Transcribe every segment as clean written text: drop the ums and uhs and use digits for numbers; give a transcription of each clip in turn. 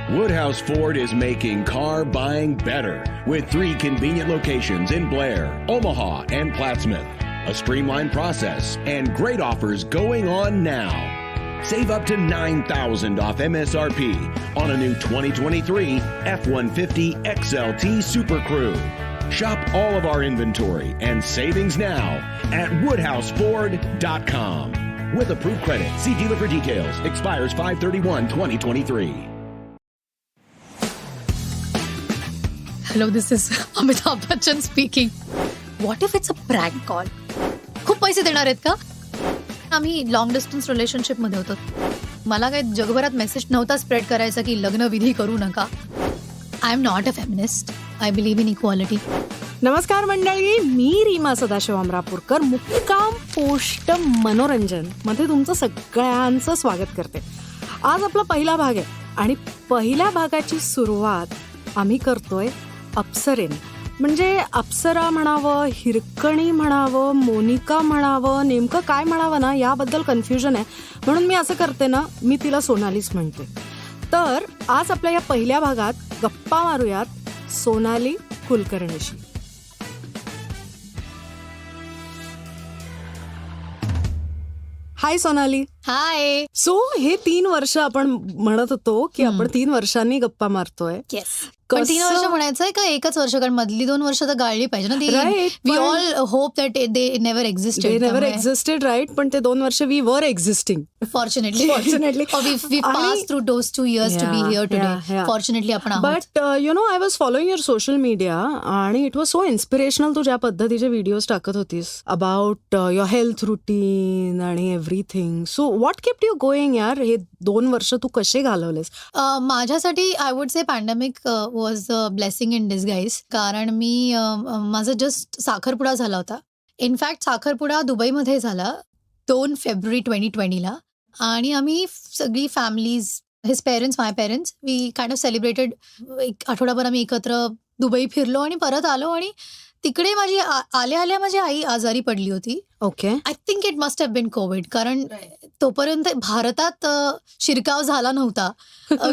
Woodhouse Ford is making car buying better with 3 convenient locations in Blair, Omaha, and Plattsmouth. A streamlined process and great offers going on now. Save up to $9,000 off MSRP on a new 2023 F-150 XLT Super Crew. Shop all of our inventory and savings now at WoodhouseFord.com. With approved credit, see dealer for details. Expires 5/31/2023. Hello, this is Amitabh Bachchan speaking. What if it's a prank call? खूप पैसे देणार आहेत का? आम्ही long distance relationship मध्ये होतो. मला काही जगभरात मेसेज नव्हता स्प्रेड करायचा की लग्न विधी करू नका. I am not a feminist. I believe in equality. नमस्कार मंडळी, मी रीमा सदाशिव अमरापूरकर मुक्काम पोस्ट मनोरंजन मध्ये तुमचं सगळ्यांचं स्वागत करते. आज आपला पहिला भाग आहे आणि पहिल्या भागाची सुरुवात आम्ही करतोय अप्सरेने. म्हणजे अप्सरा म्हणावं, हिरकणी म्हणावं, मोनिका म्हणावं, नेमकं काय म्हणावं ना याबद्दल कन्फ्युजन आहे. म्हणून मी असं करते ना, मी तिला सोनालीच म्हणते. तर आज आपल्या या पहिल्या भागात गप्पा मारूयात सोनाली कुलकर्णीशी. हाय सोनाली. हाय. सो हे 3 वर्ष आपण म्हणत होतो की आपण 3 वर्षांनी गप्पा मारतोय. पण 3 वर्ष म्हणायचंय का एकच वर्ष? कारण मधली 2 वर्ष तर गाळली पाहिजे ना. We all hope that they never existed. Right. पण ते 2 वर्ष we were existing. Fortunately we pass through those 2 years to be here today. Fortunately आपण आहोत. But you know, I was following your social media आणि it was so inspirational. तू ज्या पद्धतीचे videos टाकत होतीस अबाउट युअर हेल्थ रुटीन आणि everything. So what kept you going यार? हे 2 वर्ष तू कसे घालवलेस? माझ्यासाठी I would say pandemic was a blessing in disguise. कारण मी माझा जस्ट साखरपुडा झाला होता. इनफॅक्ट साखरपुडा दुबईमध्ये झाला 2 फेब्रुवारी 2020 आणि आम्ही सगळी families, his parents, my parents, we kind of celebrated. एक आठवडाभर आम्ही एकत्र दुबई फिरलो आणि परत आलो. आणि तिकडे माझी आल्या माझी आई आजारी पडली होती. Okay. I think it must have been COVID. कारण तोपर्यंत भारतात शिरकाव झाला नव्हता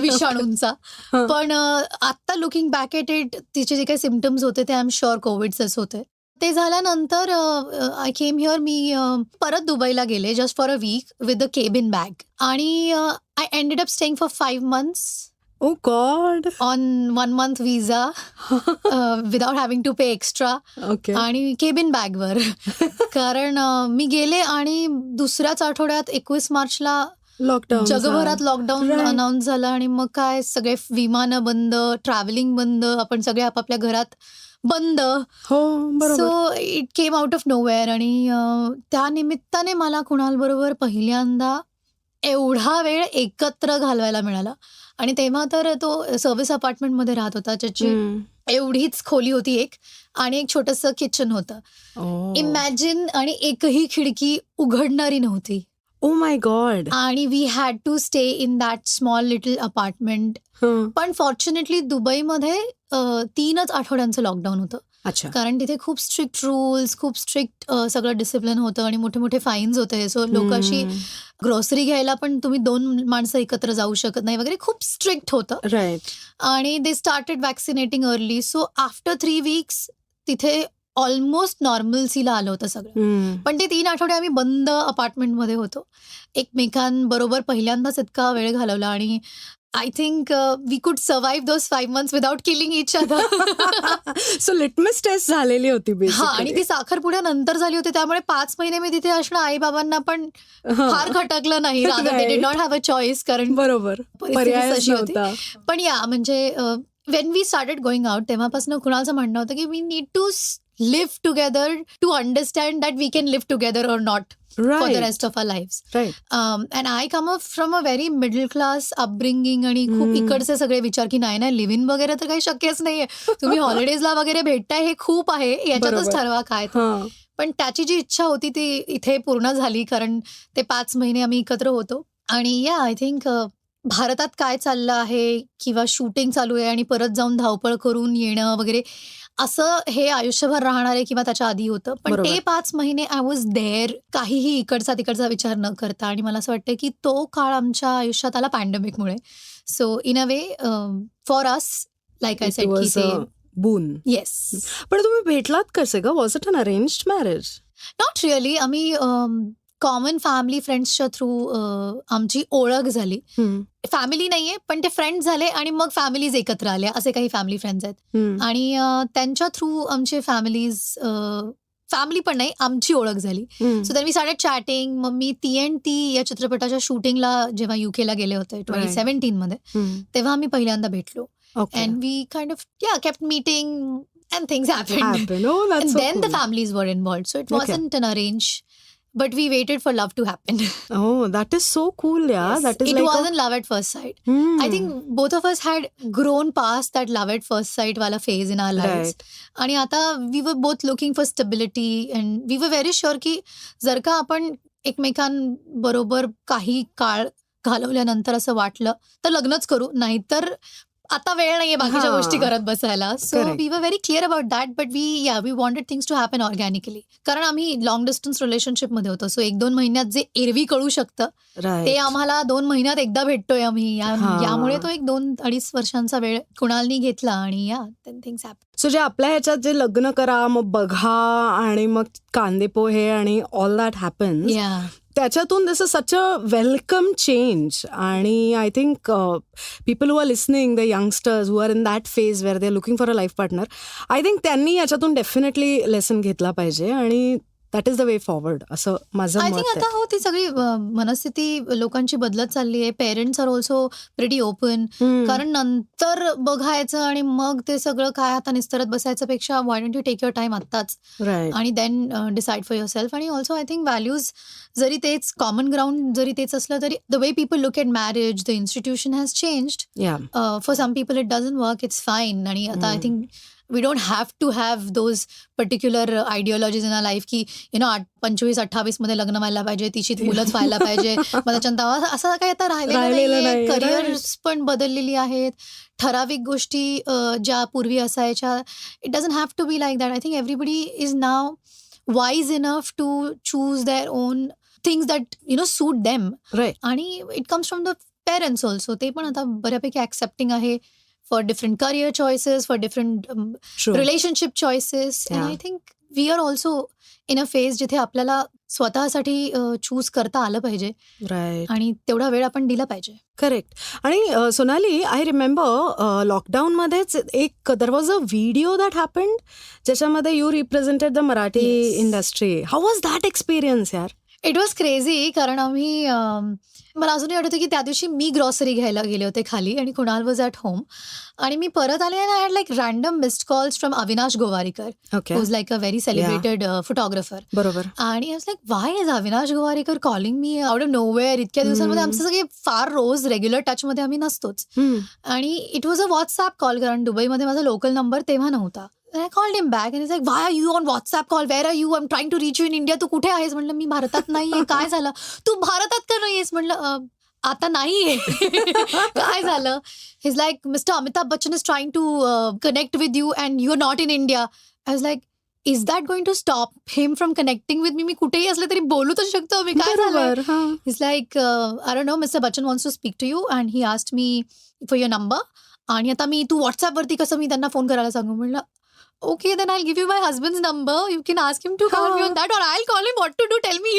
विषाणूंचा. पण आत्ता लुकिंग बॅक एट इट, तिचे जे काही सिम्पटम्स होते ते आय एम शुअर कोविडचेच होते. ते झाल्यानंतर आय केम हिअर. मी परत दुबईला गेले just for a week with a cabin bag. आणि I ended up staying for 5 months. Oh God. On 1 month visa without having to pay extra. Okay. आणि cabin बॅगवर. कारण मी गेले आणि दुसऱ्याच आठवड्यात 21 मार्चला लॉकडाऊन, जगभरात लॉकडाऊन अनाऊन्स झालं. आणि मग काय, सगळे विमानं बंद, ट्रॅव्हलिंग बंद, आपण सगळे आपापल्या घरात बंद. हो, बरोबर. So it came out of nowhere. आणि त्या निमित्ताने मला कुणालबरोबर पहिल्यांदा एवढा वेळ एकत्र घालवायला मिळाला. आणि तेव्हा तर तो सर्व्हिस अपार्टमेंटमध्ये राहत होता, ज्याची एवढीच खोली होती एक, आणि एक छोटंसं किचन होतं. इमॅजिन. आणि एकही खिडकी उघडणारी नव्हती. Oh my God. आणि we had to stay in that small little apartment. पण फॉर्च्युनेटली दुबईमध्ये 3च आठवड्यांचं लॉकडाऊन होतं. अच्छा. कारण तिथे खूप स्ट्रिक्ट रूल्स, खूप स्ट्रिक्ट सगळं डिसिप्लिन होतं आणि मोठे मोठे फाईन्स होते. सो लोक अशी ग्रोसरी घ्यायला पण तुम्ही 2 माणसं एकत्र जाऊ शकत नाही वगैरे, खूप स्ट्रिक्ट होतं. राईट. आणि they started vaccinating early. So after 3 weeks तिथे ऑलमोस्ट नॉर्मल्सीला आलं होतं सगळं. पण ते 3 आठवडे आम्ही बंद अपार्टमेंटमध्ये होतो. एकमेकांबरोबर पहिल्यांदाच इतका वेळ घालवला. आणि I think we could survive those 5 months without killing each other. So litmus test झालेली होती. हा. आणि ती साखरपुड्यानंतर झाली होती, त्यामुळे 5 महिने मी तिथे असणं आई बाबांना पण फार खटकलं नाही. They did not have a choice. कारण बरोबर, पर्याय होती. पण या म्हणजे when we started going out, तेव्हापासून कुणाचं म्हणणं होतं की we need to live together to understand that we can live together or not for the rest of our lives. Right. And I come up from a very middle class upbringing. आणि खूप इकडचे सगळे विचार की नाही live in वगैरे तर काही शक्यच नाहीये. तुम्ही हॉलिडेजला वगैरे भेटताय हे खूप आहे, याच्यातच ठरवा काय. पण त्याची जी इच्छा होती ती इथे पूर्ण झाली. कारण ते 5 महिने आम्ही एकत्र होतो. आणि या आय थिंक भारतात काय चाललं आहे किंवा शूटिंग चालू आहे आणि परत जाऊन धावपळ करून येणं वगैरे, असं हे आयुष्यभर राहणार आहे किंवा त्याच्या आधी होतं. पण ते 5 महिने आय वॉज देअर, काहीही इकडचा तिकडचा विचार न करता. आणि मला असं वाटतं की तो काळ आमच्या आयुष्यात आला पॅन्डेमिकमुळे. So in a way for us like I It said की was ते a boon. येस. पण तुम्ही भेटलात कसे ग? Was it an arranged marriage? Not really. आम्ही कॉमन फॅमिली फ्रेंड्सच्या थ्रू आमची ओळख झाली. फॅमिली नाहीये पण ते फ्रेंड्स झाले आणि मग फॅमिलीज एकत्र आल्या, असे काही फॅमिली फ्रेंड्स आहेत. आणि त्यांच्या थ्रू आमचे फॅमिली पण नाही, आमची ओळख झाली. So then we started chatting. मग मी ती या चित्रपटाच्या शूटिंगला जेव्हा युकेला गेले होते 2017 मध्ये, तेव्हा आम्ही पहिल्यांदा भेटलो. And we kind of kept meeting and things happened. Oh, that's and so then cool. the families were involved. So it Okay. wasn't an arrange, but we waited for love to happen. Oh, that is so cool, yeah. Yes, That is it like wasn't love at first sight. I think both of us had grown past that love at first sight wala phase in our lives. Right. आणि आता we were both looking for stability and we were very sure की जर का आपण एकमेकांबरोबर काही काळ घालवल्यानंतर असं वाटलं तर लग्नच करू, नाहीतर आता वेळ नाहीये बाकीच्या गोष्टी करत बसायला. So we were very clear about that. But we wanted things to happen organically. कारण आम्ही लॉंग डिस्टन्स रिलेशनशिप मध्ये होतो. सो 1-2 महिन्यात जे एरवी कळू शकतं ते आम्हाला 2 महिन्यात एकदा भेटतोय आम्ही. यामुळे तो 1-2-2.5 वर्षांचा वेळ कुणालनी घेतला आणि थिंग्स हॅपन. सो जे आपल्या ह्याच्यात जे लग्न करा मग बघा आणि मग कांदे पोहे आणि ऑल दॅट हॅपन, त्याच्यातून this is such a welcome change. आणि I think people who are listening, the youngsters who are in that phase where they are looking for a life partner, I think त्यांनी याच्यातून definitely lesson घेतला पाहिजे आणि that is the way forward, असं माझं मत आहे. आय थिंक आता ती सगळी मनस्थिती लोकांची बदलत चालली आहे. Parents are also pretty open. कारण नंतर बघायचं आणि मग ते सगळं काय आता निस्तरत बसायचं पेक्षा why don't you take your time आत्ताच आणि then decide for yourself. आणि ऑल्सो आय थिंक व्हॅल्यूज जरी तेच, कॉमन ग्राउंड जरी तेच असलं तरी the way people look at marriage, the institution has changed. For some people it doesn't work, it's fine. आणि आता I think we don't have to have those particular ideologies in our life की 25-28 मध्ये लग्न व्हायला पाहिजे, तिची मुलंच व्हायला पाहिजे, मग त्याच्यानंतर असं काही आता राहिलेलं नाही. करिअर्स पण बदललेली आहेत. ठराविक गोष्टी ज्या पूर्वी असायच्या, it doesn't have to be like that. I think everybody is now wise enough to choose their own things that suit them. आणि it comes from the parents also. ते पण आता बऱ्यापैकी ऍक्सेप्टिंग आहे for different career choices, for different relationship choices. And I think we are also in a phase जिथे आपल्याला स्वतःसाठी choose करता आलं पाहिजे आणि तेवढा वेळ आपण दिला पाहिजे. करेक्ट. आणि सोनाली, आय रिमेंबर लॉकडाऊनमध्येच एक there was a video that happened ज्याच्यामध्ये you represented the Marathi industry. How was that experience यार? It was crazy. कारण आम्ही मला अजूनही आठवतं की त्या दिवशी मी ग्रॉसरी घ्यायला गेले होते खाली आणि कुणाल वॉज ॲट होम आणि मी परत आले आणि I had like random missed calls from Avinash Gowariker, was like a very celebrated photographer. बरोबर. आणि I was like why is Avinash Gowariker calling me out of nowhere? इतक्या दिवसांमध्ये आमचे सगळे फार रोज रेग्युलर टचमध्ये आम्ही नसतोच. आणि it was a WhatsApp call, कारण दुबईमध्ये माझा लोकल नंबर तेव्हा नव्हता. I called him back and he's like, why are you on WhatsApp call? Where are you? I'm trying to reach you in India. तू कुठे आहेस? म्हणलं मी भारतात नाहीये. काय झालं? तू भारतात का नाहीयेस? म्हणलं आता नाहीये. काय झालं? He's like, Mr. Amitabh Bachchan is trying to connect with you and you're not in India. I was like, is that going to stop him from connecting with me? मी कुठेही असले तरी बोलू तर शकतो मी. काय झालं? He's like, I don't know, Mr. Bachchan wants to speak to you and he asked me for your number. आणि आता तू व्हॉट्सॲपवरती कसं मी त्यांना फोन करायला सांगू? म्हणलं okay, then I'll give you my husband's number. You can ask him to call me on that or I'll call him. What to do? Tell me.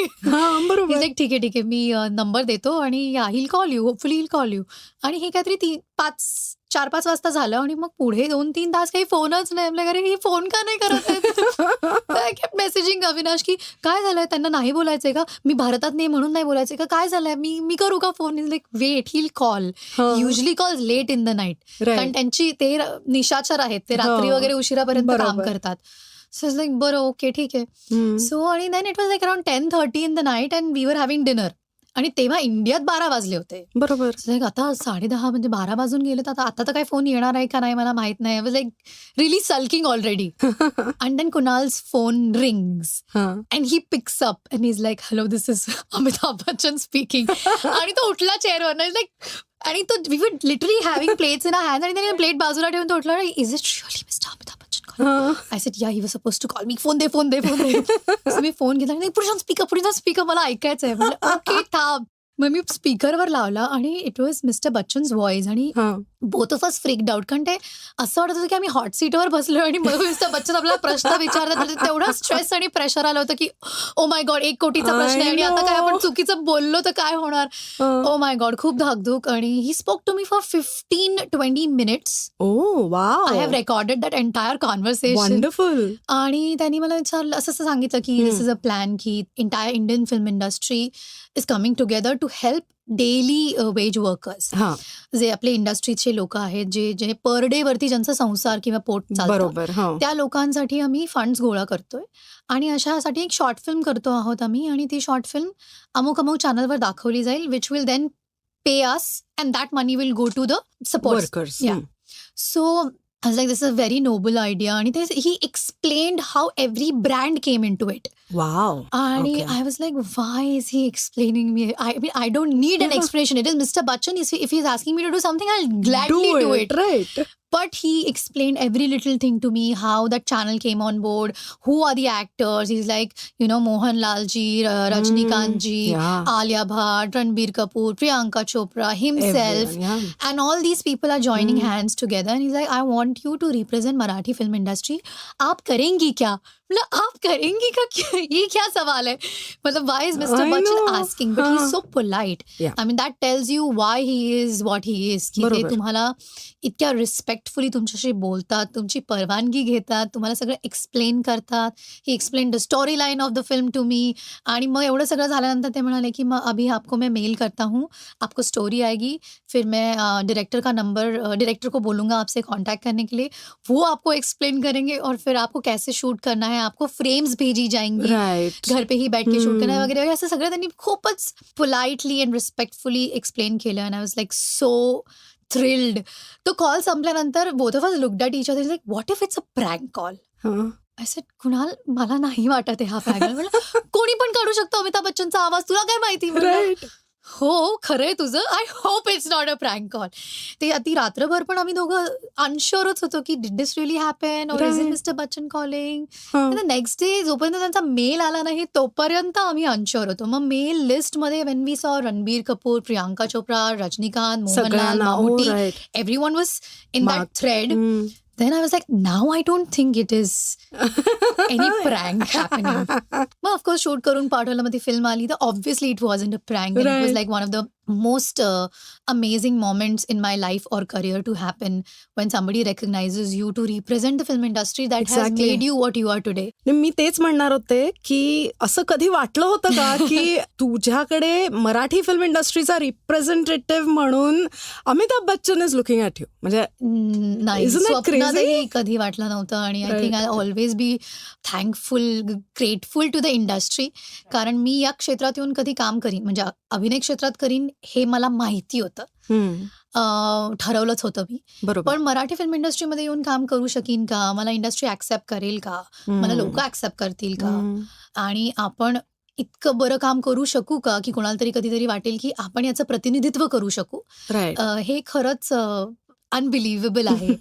He's like, ठीक आहे मी नंबर देतो आणि he'll call you. Hopefully he'll call you. आणि हे काहीतरी 4-5 वाजता झालं आणि मग पुढे 2-3 तास काही फोनच नाही. आपल्या घरी ही फोन का नाही करत आहे? आय केप्ट मेसेजिंग अविनाश की काय झालंय, त्यांना नाही बोलायचंय का? मी भारतात नाही म्हणून नाही बोलायचंय का? काय झालंय? मी करू का phone? Is like wait, he'll call. Usually call late in the night, कारण त्यांची ते निशाचर आहेत, ते रात्री वगैरे उशिरापर्यंत काम करतात. सो इज लाईक बरं ओके ठीक आहे. सो आणि then it was like around 10:30 in the night and we were having dinner. आणि तेव्हा इंडियात 12 वाजले होते. बरोबर. लाईक आता 10:30 म्हणजे 12 वाजून गेले तर आता तर काय फोन येणार आहे का नाही मला माहित नाही. I was like really sulking already. And then Kunal's phone rings and he picks up and is like hello this is Amitabh Bachchan speaking. आणि तो उठला चेअरवर लाईक, आणि तो we were literally having plates in a hand आणि त्याने प्लेट बाजूला ठेवून तो उठला. Is it really mister Amitabh Bachchan? I said, yeah, he was supposed to call me. Phone दे. So मी फोन घेतला. पुढे जाऊन स्पीकर मला ऐकायचंय. ओके थांब. मग मी स्पीकरवर लावला आणि it was mister Bachchan's voice आणि both of us freaked out. कारण ते असं वाटत होतं की आम्ही हॉट सीटवर बसलो आणि मिस्टर बच्चन आपल्याला प्रश्न विचारतात. तेवढा स्ट्रेस आणि प्रेशर आलं होतं की ओ माय गॉड 1 कोटीचा प्रश्न आहे आणि आता काय आपण चुकीचं बोललो तर काय होणार. ओ माय गॉड खूप धाकधूक. आणि he spoke to me for 15-20 minutes. I have recorded that entire conversation. Wonderful. आणि त्यांनी मला विचारलं असं सांगितलं की दिस इज अ प्लॅन की entire Indian film industry is coming together to help daily wage workers, जे आपले इंडस्ट्रीचे लोक आहेत जे पर डे वरती ज्यांचा संसार किंवा पोट चालतं त्या लोकांसाठी आम्ही फंड्स गोळा करतोय आणि अशासाठी एक शॉर्ट फिल्म करतो आहोत आम्ही. आणि ती शॉर्ट फिल्म अमुक चॅनलवर दाखवली जाईल which will then pay us and that money will go to the support workers. So I was like, this is a very noble idea. And he explained how every brand came into it. Wow. And I was like, why is he explaining me? I mean, I don't need an explanation. It is Mr. Bachchan. If he's asking me to do something, I'll gladly do it. Right. But he explained every little thing to me, how that channel came on board, who are the actors. He's like, Mohanlal ji, Rajnikant ji, Alia Bhatt, Ranbir Kapoor, Priyanka Chopra, himself. And all these people are joining hands together. And he's like, I want you to represent Marathi film industry. आप करेंगी क्या? मतलब आप करेंगी का क्या? ये क्या सवाल है? मतलब why is Mr. Bachchan asking? But he's so polite. I mean, that tells you why he is what he is. की ते तुम्हाला इतक्या रिस्पेक्टफुली तुमच्याशी बोलतात, तुमची परवानगी घेतात, तुम्हाला सगळं एक्सप्लेन करतात. He explain the story line of the film to me. आणि मग एवढं सगळं झाल्यानंतर ते म्हणाले की मग अभी आपको मैं मेल करता हूँ, आपको स्टोरी आएगी, फिर मैं डायरेक्टर को बोलूँगा आपसे कॉन्टैक्ट करने के लिए, वो आपको एक्सप्लेन करेंगे और फिर आपको कैसे शूट करना है, आपको फ्रेम्स भेजी जाएंगी, घर पे ही बैठ के शूट करना है वगैरे. असं सगळं त्यांनी खूपच पोलाइटली अँड रिस्पेक्टफुली एक्सप्लेन केलं. And I was like so thrilled. तो कॉल संपल्यानंतर both of us looked at each other like what if it's a prank call. I said Kunal मला नाही वाटत आहे हा प्रँक. कोणी पण काढू शकतो अमिताभ बच्चनचा आवाज, तुला काय माहिती. हो खरंय तुझं. I hope it's not a prank call. ते ती रात्रभर पण आम्ही दोघं अनश्युअरच होतो की डिड दिस रिअली हॅपन और is it mister Bachchan calling. Next day जोपर्यंत त्यांचा मेल आला नाही तोपर्यंत आम्ही अनश्युअर होतो. मग मेल लिस्ट मध्ये वेन वी सॉ Ranbir Kapoor, Priyanka Chopra, Rajinikanth, Mohanlal, Mammootty, everyone was in that thread. Then I was like, now I don't think it is any prank happening. मग ऑफकोर्स शूट करून पाठवलं. मग ती फिल्म आली तर obviously it wasn't a prank. It was like one of the most amazing moments in my life or career to happen when somebody recognizes you to represent the film industry that has made you what you are today. मी तेच म्हणणार होते की असं कधी वाटलं होतं का की तुझ्याकडे मराठी फिल्म इंडस्ट्रीचा रिप्रेझेंटेटिव्ह म्हणून Amitabh Bachchan is looking at you? म्हणजे नाही, स्वप्नातही कधी वाटलं नव्हतं. आणि I think I always be thankful, grateful to the industry. कारण मी या क्षेत्रात येऊन कधी काम करीन, म्हणजे अभिनय क्षेत्रात करीन हे मला माहिती होतं, ठरवलंच होतं मी. पण मराठी फिल्म इंडस्ट्रीमध्ये येऊन काम करू शकीन का, मला इंडस्ट्री ऍक्सेप्ट करेल का, मला लोक ऍक्सेप्ट करतील का, आणि आपण इतकं बरं काम करू शकू का की कोणाला तरी कधीतरी वाटेल की आपण याचं प्रतिनिधित्व करू शकू. हे खरंच अनबिलिव्हेबल आहे.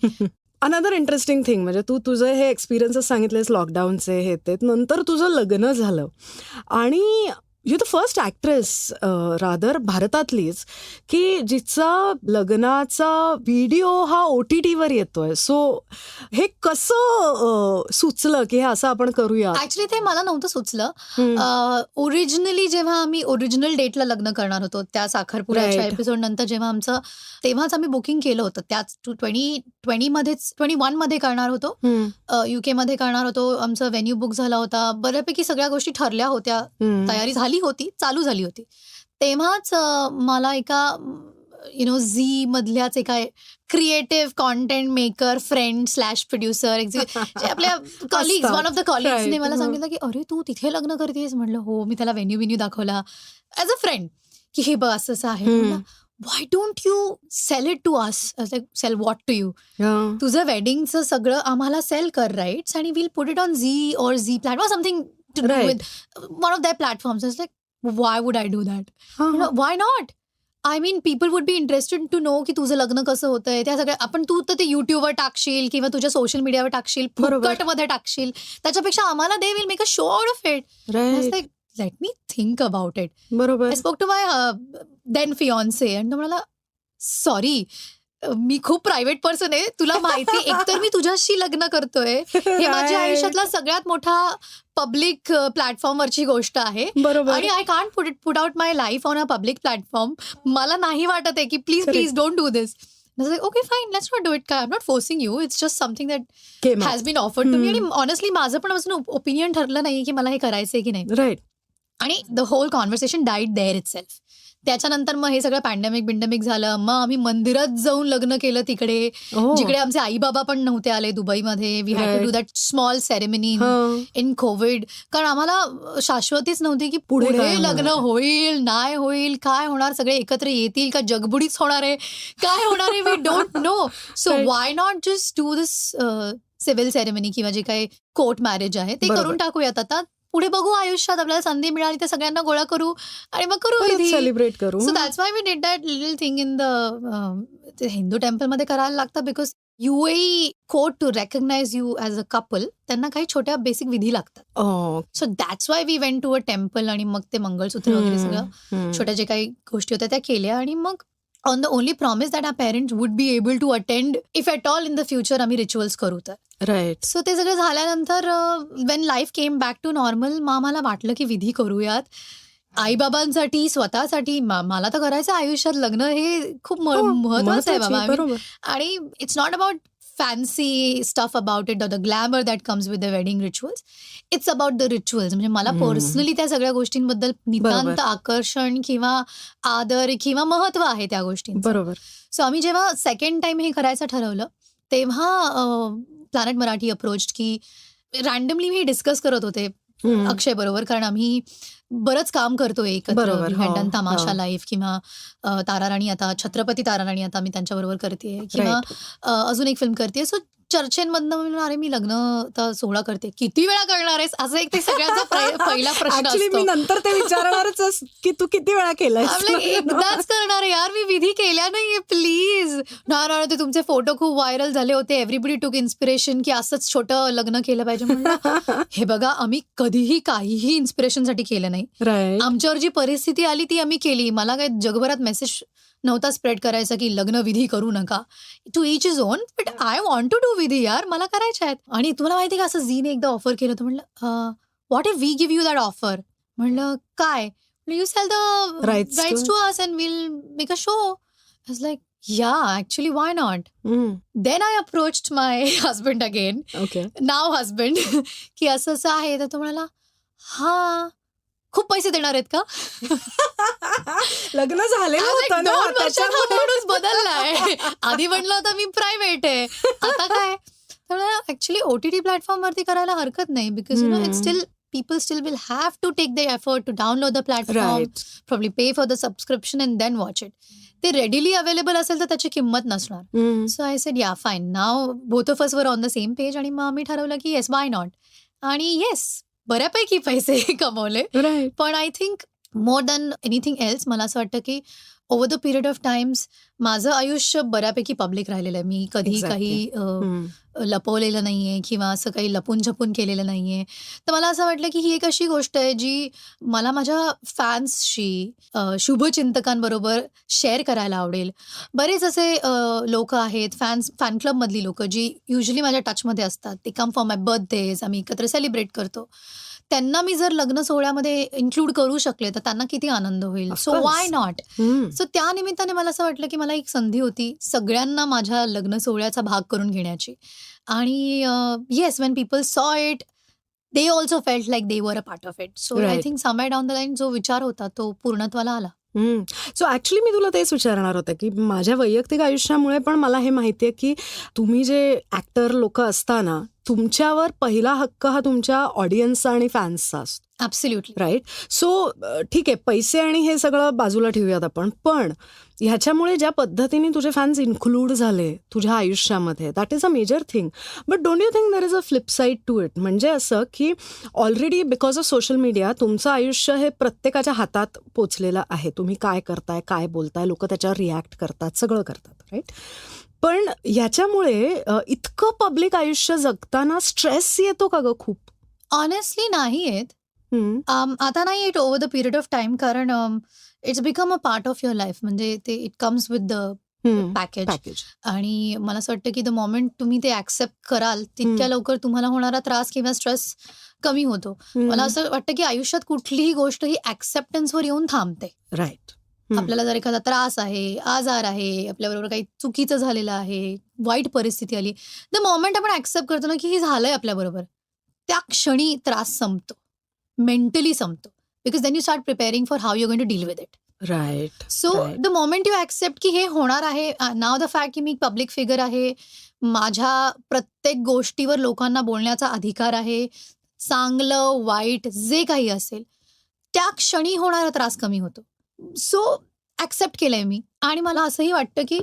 अनदर इंटरेस्टिंग थिंग म्हणजे तू तुझं हे एक्सपिरियन्सेस सांगितलेस लॉकडाऊनचे, हे ते, नंतर तुझं लग्न झालं आणि you the first actress rather भारतातलीच की जिचा लग्नाचा व्हिडिओ हा OTT-वर येतोय. सो हे कसं सुचलं की हे असं आपण करूया? ऍक्च्युली ते मला नव्हतं सुचलं. ओरिजिनली जेव्हा आम्ही ओरिजिनल डेटला लग्न करणार होतो, त्या साखरपुड्याच्या एपिसोड नंतर तेव्हाच आम्ही बुकिंग केलं होतं. त्याच 2021 मध्ये करणार होतो, UK मध्ये करणार होतो. आमचं व्हेन्यू बुक झाला होता, बऱ्यापैकी सगळ्या गोष्टी ठरल्या होत्या, तयारी झाली होती, चालू झाली होती. तेव्हाच मला एका झी मधल्याच एका creative content maker friend / producer आपल्या कॉलिग्स, वन ऑफ द कॉलिग्सने मला सांगितलं की अरे तू तिथे लग्न करतेस. म्हणलं हो. मी त्याला व्हेन्यू दाखवला ॲज अ फ्रेंड की हे बघ असं आहे. Why don't you sell it to us? I was like, sell what to you? तुझं वेडिंगचं सगळं आम्हाला सेल कर राईट्स आणि we'll put it on Z or Z platform or something to do with one of their platforms. I was like, why would I do that? Why not? I mean, people would be interested to know की तुझं लग्न कसं होतंय. त्या सगळ्या आपण तू तर ते युट्यूबवर टाकशील किंवा तुझ्या सोशल मीडियावर टाकशील, फुकटमध्ये टाकशील, त्याच्यापेक्षा आम्हाला they will make a show out of it. Like let me think about it. बरोबर. I spoke to my then fiance आणि तो म्हणाला सॉरी मी खूप प्रायव्हेट पर्सन आहे, तुला माहिती एकतर मी तुझ्याशी लग्न करतोय, हे माझ्या आयुष्यातला सगळ्यात मोठा पब्लिक प्लॅटफॉर्मवरची गोष्ट आहे आणि I can't put out my life on a public platform. मला नाही वाटत आहे की please don't do this. Okay fine, let's not do it. काय I am not forcing you, it's just something that has been offered to me. आणि honestly माझं पण अजून ओपिनियन ठरलं नाही की मला हे करायचंय की नाही. राईट. आणि the whole conversation died there itself. त्याच्यानंतर मग हे सगळं पॅन्डेमिक झालं. मग आम्ही मंदिरात जाऊन लग्न केलं तिकडे, जिकडे आमचे आई बाबा पण नव्हते आले दुबईमध्ये. We had to do that small ceremony in COVID. कारण आम्हाला शाश्वतीच नव्हती की पुढे लग्न होईल नाही होईल, काय होणार, सगळे एकत्र येतील का, जगबुडीच होणार आहे, काय होणार आहे, we don't know. So why not just do this civil ceremony किंवा जे काही कोर्ट मॅरेज आहे ते करून टाकूयात. आता पुढे बघू, आयुष्यात आपल्याला संधी मिळाली तर सगळ्यांना गोळा करू आणि मग करू, सेलिब्रेट करू. So that's why we did that little thing in the Hindu टेम्पलमध्ये करायला लागतं. Because UAE court to recognise you as a couple, त्यांना काही छोट्या बेसिक विधी लागतात. So that's why we went to a temple आणि मग ते मंगळसूत्र वगैरे सगळं छोट्या जे काही गोष्टी होत्या त्या केल्या. आणि मग on the only promise that our parents would be able to attend if at all in the future आम्ही रिच्युअल्स करू तर. राईट. सो ते सगळं झाल्यानंतर when life came back to normal, आम्हाला वाटलं की विधी करूयात आईबाबांसाठी, स्वतःसाठी. मला तर करायचं आयुष्यात लग्न, हे खूप महत्वाचं आहे बाबा. आणि it's not about fancy stuff about it, the glamour that comes with the wedding rituals. It's about the rituals. म्हणजे मला पर्सनली त्या सगळ्या गोष्टींबद्दल नितांत आकर्षण किंवा आदर किंवा महत्व आहे त्या गोष्टींचं. बरोबर. सो आम्ही जेव्हा सेकंड टाइम हे करायचं ठरवलं तेव्हा प्लॅनेट मराठी अप्रोच की रँडमली मी डिस्कस करत होते अक्षय बरोबर, कारण आम्ही बरंच काम करतोय एकत्र. तमाशा लाईफ किंवा ताराराणी, आता छत्रपती ताराराणी आता मी त्यांच्याबरोबर करते किंवा अजून एक फिल्म करते. सो चर्चेंमधनं अरे मी लग्न तर 16 करते, किती वेळा करणार आहेस, असं एक ते सगळ्यांचा पहिला प्रश्न असतो. मी नंतर ते विचारणारच की तू किती वेळा केलाय. एकदाच करणार आहे यार, मी विधी केल्या नाहीये प्लीज. ना ते तुमचे फोटो खूप व्हायरल झाले होते, एव्हरीबडी टूक इन्स्पिरेशन की असंच छोटं लग्न केलं पाहिजे. म्हणलं हे बघा, आम्ही कधीही काहीही इन्स्पिरेशनसाठी केलं नाही. आमच्यावर जी परिस्थिती आली ती आम्ही केली. मला काही जगभरात मेसेज नव्हता स्प्रेड करायचा की लग्न विधी करू नका. To each his own, but I want to do विधी यार, मला करायच्या आहेत. आणि तुम्हाला माहिती का, असं झीने एकदा ऑफर केलं होतं. म्हणलं what if we give you that offer. म्हणलं काय, you sell the rights to us and will make a show. I was like yeah, actually why not? Then I approached my husband again, now husband, की असं असं आहे. तर तो म्हणाला हा खूप पैसे देणार आहेत का. लग्न झालेलं होतं ना, 2 वर्षात हा माणूस बदललाय. आधी म्हणलं होतं मी प्रायव्हेट आहे, आता काय. ऍक्च्युली OTT प्लॅटफॉर्म वरती करायला हरकत नाही, because it's still people still will have to take the effort to download the platform, probably pay for the subscription and then watch it. ते readily available असेल तर त्याची किंमत नसणार. So I said yeah fine, now both of us were on the same page आणि मग आम्ही ठरवलं की yes why not. आणि yes बऱ्यापैकी पैसे कमवले. पण I think more than anything else मला असं वाटतं की over the period of times माझं आयुष्य बऱ्यापैकी पब्लिक राहिलेलं आहे. मी कधी काही लपवलेलं नाहीये किंवा असं काही लपून छपून केलेलं नाहीये. तर मला असं वाटलं की ही एक अशी गोष्ट आहे जी मला माझ्या फॅन्सशी, शुभचिंतकांबरोबर शेअर करायला आवडेल. बरेच असे लोक आहेत, फॅन क्लबमधली लोक जी युजली माझ्या टचमध्ये असतात. ते कम फॉर माय बर्थडेज, आम्ही एकत्र सेलिब्रेट करतो. त्यांना मी जर लग्न सोहळ्यामध्ये इन्क्लूड करू शकले तर त्यांना किती आनंद होईल. So why not. सो त्या निमित्ताने मला असं वाटलं की मला एक संधी होती सगळ्यांना माझ्या लग्न सोहळ्याचा भाग करून घेण्याची. आणि yes, when people saw it they also felt like they were a part of it. So I think somewhere down the line जो विचार होता तो पूर्णत्वाला आला. सो ऍक्च्युली मी तुला तेच विचारणार होतं की माझ्या वैयक्तिक आयुष्यामुळे पण मला हे माहितीये की तुम्ही जे ऍक्टर लोक असताना तुमच्यावर पहिला हक्क हा तुमच्या ऑडियन्सचा आणि फॅन्सचा असतो. Absolutely right. सो ठीक आहे, पैसे आणि हे सगळं बाजूला ठेवूयात आपण, पण ह्याच्यामुळे ज्या पद्धतीने तुझे फॅन्स इन्क्लूड झाले तुझ्या आयुष्यामध्ये, that is a major thing. But don't you think there is a flip side to it. म्हणजे असं की already because of social media तुमचं आयुष्य हे प्रत्येकाच्या हातात पोचलेलं आहे. तुम्ही काय करताय, काय बोलताय, लोक त्याच्यावर रिॲक्ट करतात, सगळं करतात. राईट. पण ह्याच्यामुळे इतकं पब्लिक आयुष्य जगताना स्ट्रेस येतो का ग खूप? ऑनेस्टली नाही येत. आता नाही it over the period of time, कारण it's become a part of your life. म्हणजे ते it comes with the package. आणि मला असं वाटतं की द मोमेंट तुम्ही ते ऍक्सेप्ट कराल तितक्या लवकर तुम्हाला होणारा त्रास किंवा स्ट्रेस कमी होतो. मला असं वाटतं की आयुष्यात कुठलीही गोष्ट ही ऍक्सेप्टन्सवर येऊन थांबते. राईट. आपल्याला जर एखादा त्रास आहे, आजार आहे, आपल्याबरोबर काही चुकीचं झालेलं आहे, वाईट परिस्थिती आली, द मोमेंट आपण ऍक्सेप्ट करतो ना की हे झालंय आपल्याबरोबर, त्या क्षणी त्रास संपतो, मेंटली संपतो. Because then you start preparing for how you going to deal with it. Right. So the moment you accept की हे होणार आहे, नाव द फॅक्ट की मी पब्लिक फिगर आहे, माझ्या प्रत्येक गोष्टीवर लोकांना बोलण्याचा अधिकार आहे, चांगलं वाईट जे काही असेल त्या क्षणी होणारा त्रास कमी होतो. सो ऍक्सेप्ट केलंय मी. आणि मला असंही वाटतं की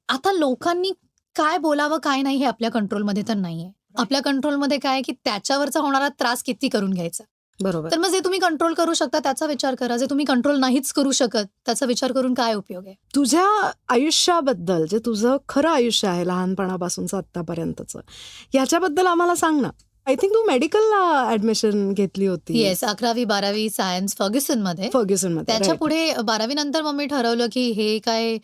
आता लोकांनी काय बोलावं काय नाही हे आपल्या कंट्रोलमध्ये तर नाहीये. आपल्या कंट्रोलमध्ये काय की त्याच्यावरचा होणारा त्रास किती करून घ्यायचा. बरोबर. तर मग जे तुम्ही कंट्रोल करू शकता त्याचा विचार करा, जे तुम्ही कंट्रोल नाहीच करू शकत त्याचा विचार करून काय उपयोग आहे. तुझ्या आयुष्याबद्दल, जे तुझं खरं आयुष्य आहे लहानपणापासूनचं आतापर्यंतचं, याच्याबद्दल आम्हाला सांग ना. आय थिंक तू मेडिकलला ऍडमिशन घेतली होती. येस, 11वी 12वी सायन्स फर्ग्युसनमध्ये. त्याच्या पुढे 12वी नंतर मग मी ठरवलं की हे काय,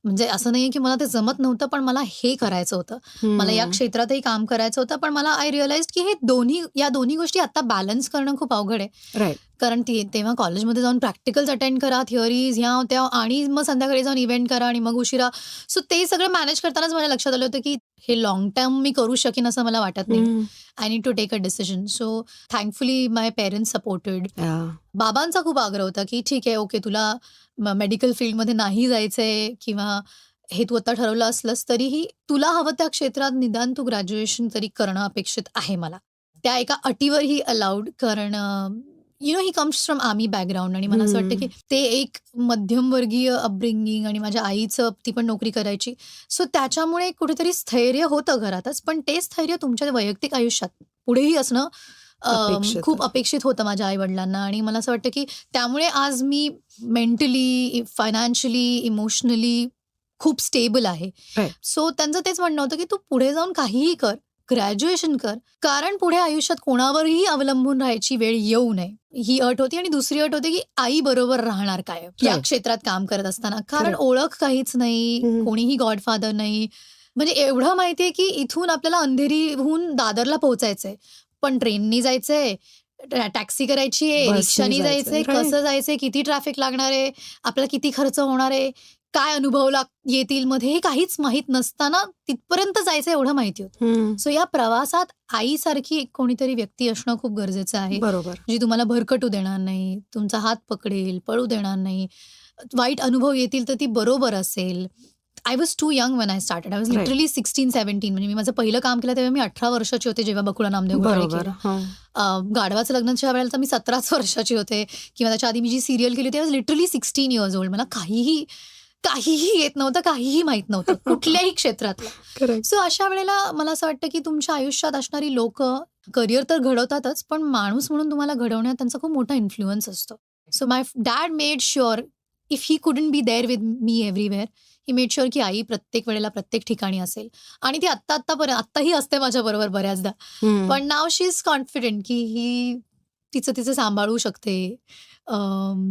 म्हणजे असं नाहीये की मला ते जमत नव्हतं, पण मला हे करायचं होतं. मला या क्षेत्रातही काम करायचं होतं, पण मला आय रिअलाइज की या दोन्ही गोष्टी आता बॅलन्स करणं खूप अवघड आहे. राईट. कारण तेव्हा कॉलेजमध्ये जाऊन प्रॅक्टिकल्स अटेंड करा, थिअरीज ह्या त्या, आणि मग संध्याकाळी जाऊन इव्हेंट करा आणि मग उशिरा. सो ते सगळं मॅनेज करतानाच माझ्या लक्षात आलं होतं की हे लॉंग टर्म मी करू शकेन असं मला वाटत नाही. I need to take a decision. So thankfully my parents supported. बाबांचा खूप आग्रह होता की ठीक आहे, ओके, तुला मेडिकल फील्डमध्ये नाही जायचंय किंवा हे तू आता ठरवलं असलंस तरीही तुला हवं त्या क्षेत्रात निदान तू ग्रॅज्युएशन तरी करणं अपेक्षित आहे मला. त्या एका अटीवर ही अलाउड, कारण he comes from army background आणि मला असं वाटतं की ते एक मध्यमवर्गीय अपब्रिंगिंग, आणि माझ्या आईचं, ती पण नोकरी करायची. सो त्याच्यामुळे कुठेतरी स्थैर्य होतं घरातच, पण ते स्थैर्य तुमच्या वैयक्तिक आयुष्यात पुढेही असणं खूप अपेक्षित होतं माझ्या आई वडिलांना. आणि मला असं वाटतं की त्यामुळे आज मी मेंटली, फायनान्शियली, इमोशनली खूप स्टेबल आहे. सो त्यांचं तेच म्हणणं होतं की तू पुढे जाऊन काहीही कर, ग्रॅज्युएशन कर, कारण पुढे आयुष्यात कोणावरही अवलंबून राहायची वेळ येऊ नये, ही अट होती. आणि दुसरी अट होती की आई बरोबर राहणार काय या क्षेत्रात काम करत असताना, कारण ओळख काहीच नाही, कोणीही गॉडफादर नाही. म्हणजे एवढं माहितीये की इथून आपल्याला अंधेरीहून दादरला पोहोचायचंय, पण ट्रेननी जायचंय, टॅक्सी करायची आहे, रिक्षानी जायचंय, कसं जायचंय, किती ट्रॅफिक लागणार आहे, आपल्याला किती खर्च होणार आहे, काय अनुभव येतील मध्ये, हे काहीच माहित नसताना तिथपर्यंत जायचं एवढं माहिती होतं. सो या प्रवासात आईसारखी एक कोणीतरी व्यक्ती असणं खूप गरजेचं आहे. बरोबर. जी तुम्हाला भरकटू देणार नाही, तुमचा हात पकडेल, पळू देणार नाही, वाईट अनुभव येतील तर ती बरोबर असेल. I was too young when I started. I was literally 16-17. म्हणजे मी माझं पहिलं काम केलं तेव्हा मी 18 वर्षाची होते, जेव्हा बकुळा नामदेव घोटाळे केलं. गाढवाचं लग्नाच्या वेळेला तर मी 17 वर्षाची होते, किंवा त्याच्या आधी मी जी सिरियल केली होती, I was literally 16 years old. मला काहीही येत नव्हतं, काहीही माहित नव्हतं कुठल्याही क्षेत्रातलं. सो अशा वेळेला मला असं वाटतं की तुमच्या आयुष्यात असणारी लोक करिअर तर घडवतातच, पण माणूस म्हणून तुम्हाला घडवण्यात त्यांचा खूप मोठा इन्फ्लुएन्स असतो. So my dad made sure if he couldn't be there with me everywhere, he made sure की आई प्रत्येक वेळेला प्रत्येक ठिकाणी असेल. आणि ती आत्ताही असते माझ्या बरोबर बऱ्याचदा, पण नाव शी इज कॉन्फिडेंट की ही तिचं सांभाळू शकते,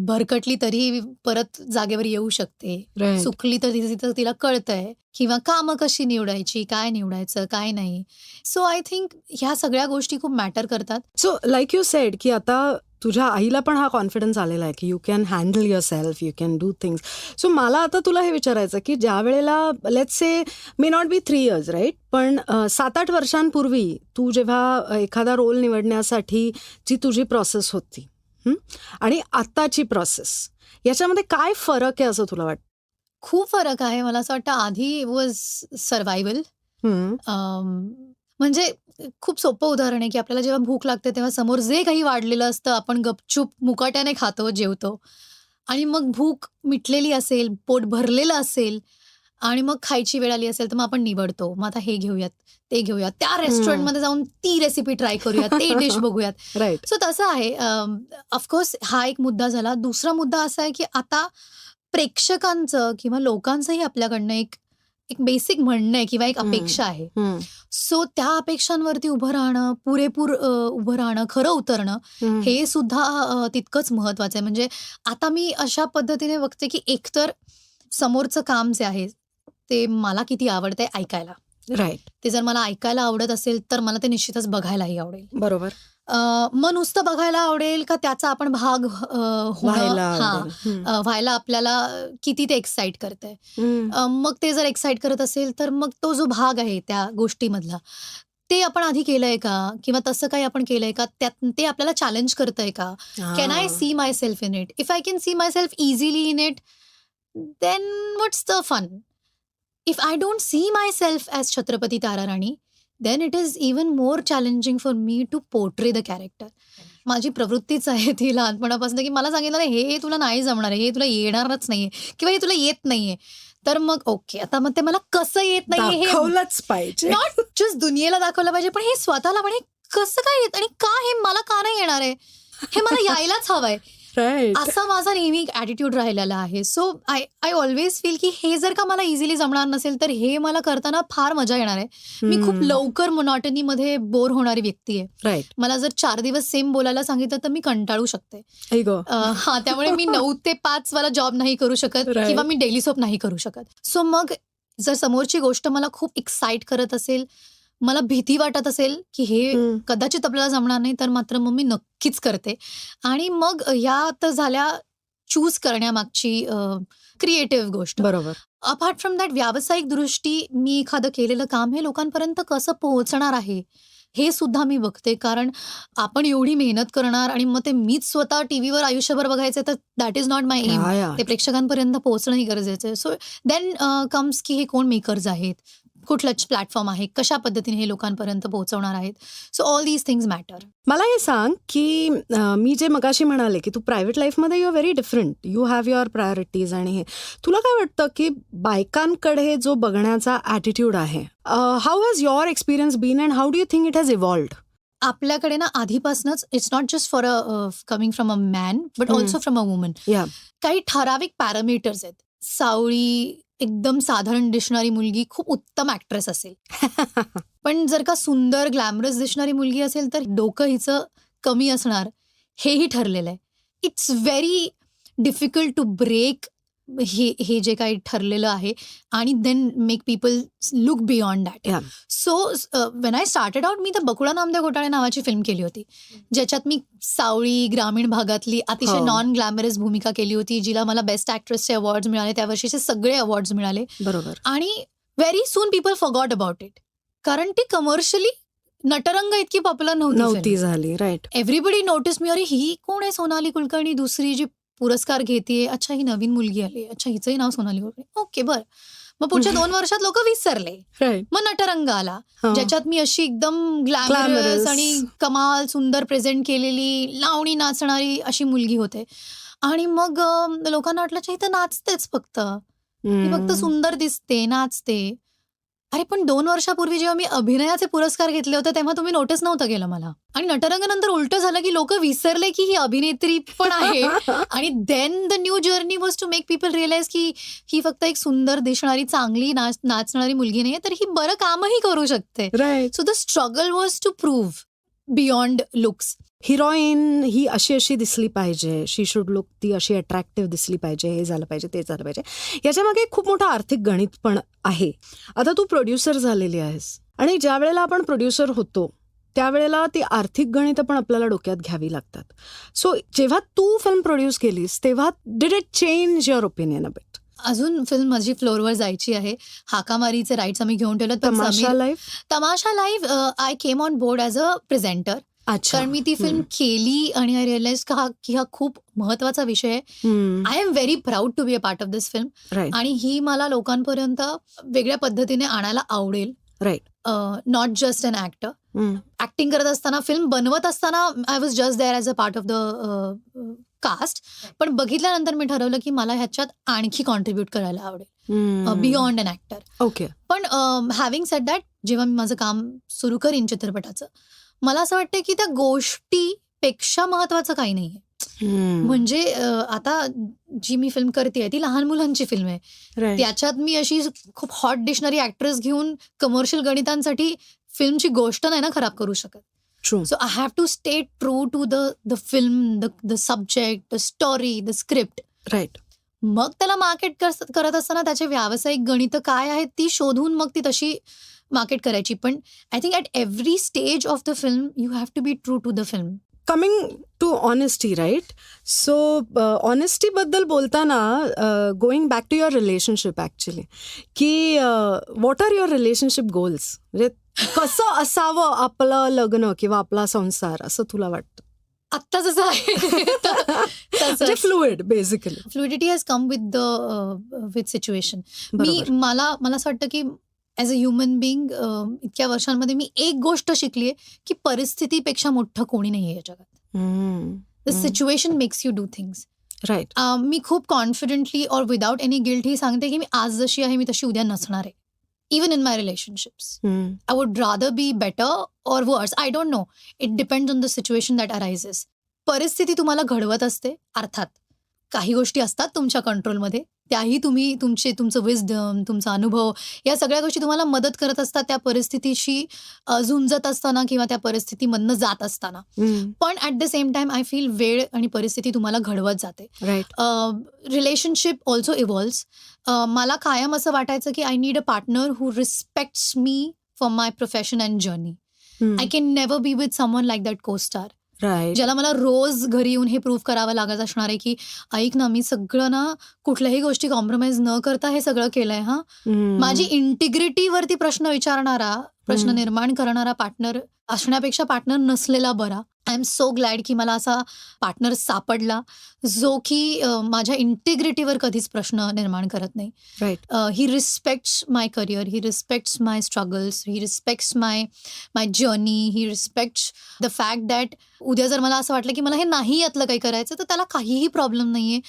भरकटली तरी परत जागेवर येऊ शकते, सुकली तर तिचं तिला कळतंय, किंवा कामं कशी निवडायची, काय निवडायचं, काय नाही. सो आय थिंक ह्या सगळ्या गोष्टी खूप मॅटर करतात. सो लाईक यू सेड की आता तुझ्या आईला पण हा कॉन्फिडन्स आलेला आहे की you can handle yourself, you can do things. सो मला आता तुला हे विचारायचं की ज्या वेळेला let's say may not be 3 years right, पण 7-8 वर्षांपूर्वी तू जेव्हा एखादा रोल निवडण्यासाठी जी तुझी प्रोसेस होती आणि आत्ताची प्रोसेस, याच्यामध्ये काय फरक आहे असं तुला वाटतं? खूप फरक आहे. मला असं वाटतं आधी वॉज सर्व्हायव्हल. म्हणजे खूप सोपं उदाहरण आहे की आपल्याला जेव्हा भूक लागते तेव्हा समोर जे काही वाढलेलं असतं आपण गपचूप मुकाट्याने खातो, जेवतो, आणि मग भूक मिटलेली असेल, पोट भरलेलं असेल आणि मग खायची वेळ आली असेल तर मग आपण निवडतो, मग आता हे घेऊयात, ते घेऊयात, त्या रेस्टॉरंटमध्ये जाऊन ती रेसिपी ट्राय करूयात, ते डिश बघूयात. राईट. सो तसं आहे. ऑफकोर्स हा एक मुद्दा झाला. दुसरा मुद्दा असा आहे की आता प्रेक्षकांचं किंवा लोकांचंही आपल्याकडनं एक एक बेसिक म्हणणं आहे किंवा एक अपेक्षा आहे. सो त्या अपेक्षांवरती उभं राहणं, पुरेपूर उभं राहणं, खरं उतरणं हे सुद्धा तितकंच महत्वाचं आहे. म्हणजे आता मी अशा पद्धतीने बघते की एकतर समोरचं काम जे आहे ते मला किती आवडतंय ऐकायला. राईट. ते जर मला ऐकायला आवडत असेल तर मला ते निश्चितच बघायलाही आवडेल. बरोबर. मग नुसतं बघायला आवडेल का त्याचा आपण भाग व्हायला आपल्याला किती ते एक्साइट करतंय. मग ते जर एक्साइट करत असेल तर मग तो जो भाग आहे त्या गोष्टीमधला ते आपण आधी केलंय का किंवा तसं काही आपण केलंय का, त्यात ते आपल्याला चॅलेंज करतंय का. Can I see myself in it. If I can see myself easily in it then what's the fun. If I don't see myself as Chhatrapati Tararani then it is even more challenging for me to portray the character. माझी प्रवृत्तीच आहे ती लहानपणापासून की मला सांगितलं हे तुला नाही जमणार आहे, हे तुला येणारच नाहीये किंवा हे तुला येत नाहीये. तर मग ओके, आता मग ते मला कसं येत नाहीये हे दाखवलंच पाहिजे. नॉट जस्ट दुनियेला दाखवलं पाहिजे, पण हे स्वतःला पण हे कसं काय येत आणि का हे मला का नाही येणार आहे, हे मला यायलाच हवंय. असा माझा नेहमी ॲटिट्यूड राहिलेला आहे. सो आय ऑलवेज फील की हे जर का मला इझिली जमणार नसेल तर हे मला करताना फार मजा येणार आहे. मी खूप लवकर मोनॉटनीमध्ये बोर होणारी व्यक्ती आहे. राईट. मला जर 4 दिवस सेम बोलायला सांगितलं तर मी कंटाळू शकते. त्यामुळे मी 9 ते 5 वाला जॉब नाही करू शकत किंवा मी डेली सोप नाही करू शकत. सो मग जर समोरची गोष्ट मला खूप एक्साइट करत असेल, मला भीती वाटत असेल की हे कदाचित आपल्याला जमणार नाही, तर मात्र मग मी नक्कीच करते. आणि मग ह्या तर झाल्या चूज करण्यामागची क्रिएटिव्ह गोष्ट. बरोबर. अपार्ट फ्रॉम दॅट व्यावसायिक दृष्टी मी एखादं केलेलं काम हे लोकांपर्यंत कसं पोहोचणार आहे हे सुद्धा मी बघते. कारण आपण एवढी मेहनत करणार आणि मग ते मीच स्वतः टीव्हीवर आयुष्यभर बघायचं तर that is not my aim. ते प्रेक्षकांपर्यंत पोहोचणंही गरजेचं आहे. सो देन कम्स की हे कोण मेकर्स आहेत, कुठलंच प्लॅटफॉर्म आहे, कशा पद्धतीने हे लोकांपर्यंत पोहोचवणार आहेत. So all these things matter. मला हे सांग की मी जे मगाशी म्हणाले की तू प्रायव्हेट लाईफमध्ये you are very different, you have your priorities. आणि हे तुला काय वाटतं की बायकांकडे जो बघण्याचा ॲटिट्यूड आहे, how has your experience been and how do you think it has evolved? आपल्याकडे ना आधीपासूनच it's not just for coming from a man but also from a woman काही ठराविक पॅरामीटर्स आहेत. सावळी एकदम साधारण दिसणारी मुलगी खूप उत्तम ऍक्ट्रेस असेल, पण जर का सुंदर ग्लॅमरस दिसणारी मुलगी असेल तर डोकं हिचं कमी असणार हेही ठरलेलं आहे. It's very difficult to break हे जे काही ठरलेलं आहे आणि then make people look beyond that. So when I started out मी तर बकुळा नामदेव घोटाळे नावाची फिल्म केली होती, ज्याच्यात मी सावळी ग्रामीण भागातली अतिशय नॉन ग्लॅमरस भूमिका केली होती, जिला मला बेस्ट ऍक्ट्रेसचे अवॉर्ड्स मिळाले, त्या वर्षीचे सगळे अवॉर्ड्स मिळाले. बरोबर. आणि very soon people forgot about it, कारण ती कमर्शियली नटरंग इतकी पॉप्युलर नव्हती झाली. राईट. एव्हरीबडी नोटीस मी, अरे ही कोण आहे सोनाली कुलकर्णी, दुसरी जी पुरस्कार घेते, अच्छा ही नवीन मुलगी आली, अच्छा हिचंही नाव सोनाली कुलकर्णी, ओके बरं. मग पुढच्या 2 वर्षात लोक विसरले. मग नटरंग आला, ज्याच्यात मी अशी एकदम ग्लॅमरस आणि कमाल सुंदर प्रेझेंट केलेली लावणी नाचणारी अशी मुलगी होते. आणि मग लोकांना वाटलं ही तर नाचतेच फक्त, ती फक्त सुंदर दिसते, नाचते. अरे पण 2 वर्षापूर्वी जेव्हा मी अभिनयाचे पुरस्कार घेतले होते तेव्हा तुम्ही नोटीस नव्हतं केलं मला. आणि नटरंगानंतर उलट झालं की लोक विसरले की ही अभिनेत्री पण आहे. आणि then the new journey was to make people realise की ही फक्त एक सुंदर दिसणारी चांगली नाचणारी मुलगी नाहीये, तर ही बरं कामही करू शकते. So the struggle was to prove beyond looks. Heroine ही अशी दिसली पाहिजे, शी शुड लुक, ती अशी अट्रॅक्टिव्ह दिसली पाहिजे, हे झालं पाहिजे, ते झालं पाहिजे. याच्यामागे खूप मोठं आर्थिक गणित पण आहे. आता तू प्रोड्युसर झालेली आहेस आणि ज्या वेळेला आपण प्रोड्युसर होतो त्यावेळेला ती आर्थिक गणितं पण आपल्याला डोक्यात घ्यावी लागतात. सो जेव्हा तू फिल्म प्रोड्यूस केलीस तेव्हा did it change your opinion a bit? अजून फिल्म माझी फ्लोअरवर जायची आहे. हाकामारीचे राईट्स आम्ही घेऊन ठेवलं. तमाशा live I came on board as a presenter. कारण मी ती फिल्म केली आणि आय रिअलाइज की हा खूप महत्वाचा विषय आहे. I am very proud to be a part of this film. आणि ही मला लोकांपर्यंत वेगळ्या पद्धतीने आणायला आवडेल. Not just an actor. Acting करत असताना, फिल्म बनवत असताना I was just there as a part of the cast. पण बघितल्यानंतर मी ठरवलं की मला ह्याच्यात आणखी कॉन्ट्रीब्यूट करायला आवडेल बियॉन्ड अन ऍक्टर. ओके. पण हॅव्हिंग सेड दॅट, जेव्हा मी माझं काम सुरू करीन चित्रपटाचं, मला असं वाटतं की त्या गोष्टीपेक्षा महत्वाचं काही नाहीये. म्हणजे आता जी मी फिल्म करते ती लहान मुलांची फिल्म आहे. Right. त्याच्यात मी अशी खूप हॉट डिक्शनरी ऍक्ट्रेस घेऊन कमर्शियल गणितांसाठी फिल्मची गोष्ट नाही ना खराब करू शकत. True. So I have to stay true to the film, the subject, the story, the script. Right. मग त्याला मार्केट करत असताना त्याचे व्यावसायिक गणितं काय आहेत ती शोधून मग ती तशी मार्केट करायची. पण I think at every stage of the film you have to be true to the film. Coming to honesty, right? So, honesty बद्दल बोलताना going back to your relationship actually, की what are your relationship goals? म्हणजे कसं असावं आपलं लग्न किंवा आपला संसार असं तुला वाटतं? आत्ता जसं आहे म्हणजे fluid basically. Fluidity has come with situation. मला असं वाटतं की ॲज अ ह्युमन बिईंग इतक्या वर्षांमध्ये मी एक गोष्ट शिकली आहे की परिस्थितीपेक्षा मोठं कोणी नाही आहे या जगात. The situation makes you do things. Right. मी खूप कॉन्फिडेंटली और विदाउट एनी गिल्ट ही सांगते की मी आज जशी आहे मी तशी उद्या नसणार आहे. Even in my relationships I would rather be better और वर्स. I don't no. It depends on the situation that arises. परिस्थिती तुम्हाला घडवत असते. अर्थात काही गोष्टी असतात तुमच्या कंट्रोलमध्ये, त्याही तुम्ही तुमचं विजडम, तुमचा अनुभव या सगळ्या गोष्टी तुम्हाला मदत करत असतात त्या परिस्थितीशी झुंजत असताना किंवा त्या परिस्थितीमधनं जात असताना. पण at the same time I feel वेळ आणि परिस्थिती तुम्हाला घडवत जाते. Relationship also evolves. मला कायम असं वाटायचं की I need a partner who respects me for my profession and journey. I can never be with someone like that costar. ज्याला मला रोज घरी येऊन हे प्रूव्ह करावं लागत असणार आहे की ऐक ना, मी सगळं ना कुठल्याही गोष्टी कॉम्प्रोमाइज न करता हे सगळं केलंय. माझी इंटिग्रिटीवरती प्रश्न निर्माण करणारा पार्टनर असण्यापेक्षा पार्टनर नसलेला बरा. आय एम सो ग्लॅड की मला असा पार्टनर सापडला जो की माझ्या इंटिग्रिटीवर कधीच प्रश्न निर्माण करत नाही. He respects my career, he respects my struggles, he respects my journey, he respects the fact that उद्या जर मला असं वाटलं की मला हे नाही यातलं काही करायचं तर त्याला काहीही प्रॉब्लेम नाहीये.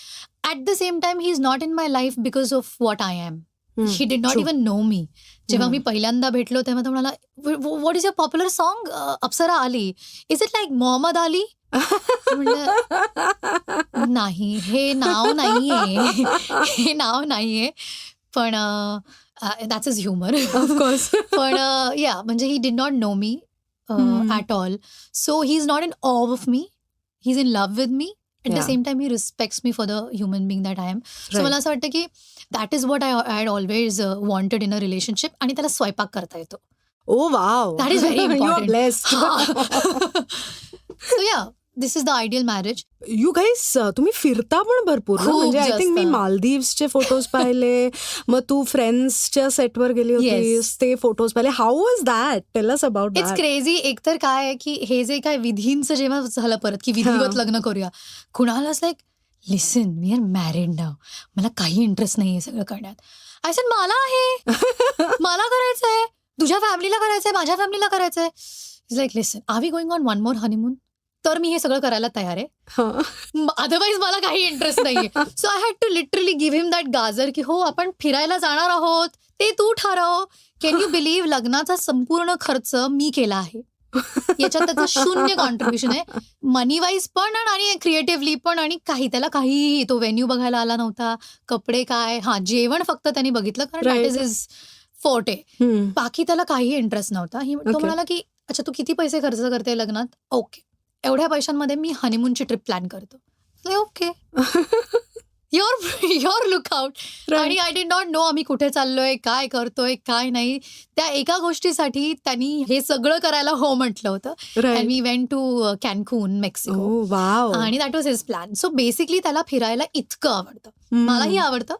At the same time he is not in my life because of what I am. He did not even know me. जेव्हा मी पहिल्यांदा भेटलो तेव्हा तो म्हणाला, what is your popular song? Apsara आली. Is it like Mohammad Ali? नाही, हे नाव नाहीये. पण दॅट्स इज ह्युमर ऑफकोर्स. पण या म्हणजे he did not know me at all. So he is not in awe of me. He is in love with me. At the same time, he respects me for the human being that I am. So मला असं वाटतं की that is what I had always wanted in a relationship. आणि त्याला स्वयंपाक करता येतो. Oh wow. That is very important. You are blessed. So yeah, this is the ideal marriage. You guys, तुम्ही फिरता पण भरपूर ना? म्हणजे आय थिंक मी मालदीव्सचे फोटोज पाहिले, मग तू फ्रेंड्सच्या सेटवर गेली होतीस, ते फोटोज पाहिले. How was that? Tell us about that. It's crazy. एकतर काय आहे की हे जे काय विधींचं जेव्हा झालं परत की विधिवत लग्न करूया, कुणालाच like listen we are married now, मला काही इंटरेस्ट नाही हे सगळं करण्यात. आय सेड मला आहे, मला करायचंय, तुझ्या फॅमिलीला करायचंय, माझ्या फॅमिलीला करायचंय. It's like listen, are we going on one more honeymoon? तर मी हे सगळं करायला तयार आहे. अदरवाईज मला काही इंटरेस्ट नाहीये. So I had to literally give him that गाजर की हो आपण फिरायला जाणार आहोत, ते तू ठरव. Can you believe? लग्नाचा संपूर्ण खर्च मी केला आहे. याच्यात त्याचं 0 कॉन्ट्रीब्युशन आहे, मनी वाईज पण आणि क्रिएटिव्हली पण. आणि त्याला काहीही, तो व्हेन्यू बघायला आला नव्हता, कपडे काय, जेवण फक्त त्यांनी बघितलं कारण दॅट इज हिज फोर्टे. बाकी त्याला काही इंटरेस्ट नव्हता. तो म्हणाला की अच्छा तू किती पैसे खर्च करते लग्नात? ओके, एवढ्या पैशांमध्ये मी हनीमूनची ट्रिप प्लॅन करतो. Okay, your look out. आणि आय डिड नॉट नो आम्ही कुठे चाललोय, काय करतोय, काय नाही. त्या एका गोष्टीसाठी त्यांनी हे सगळं करायला हो म्हटलं होतं. And we went to Cancun, Mexico. आणि that was his plan. So basically त्याला फिरायला इतकं आवडतं. मलाही आवडतं,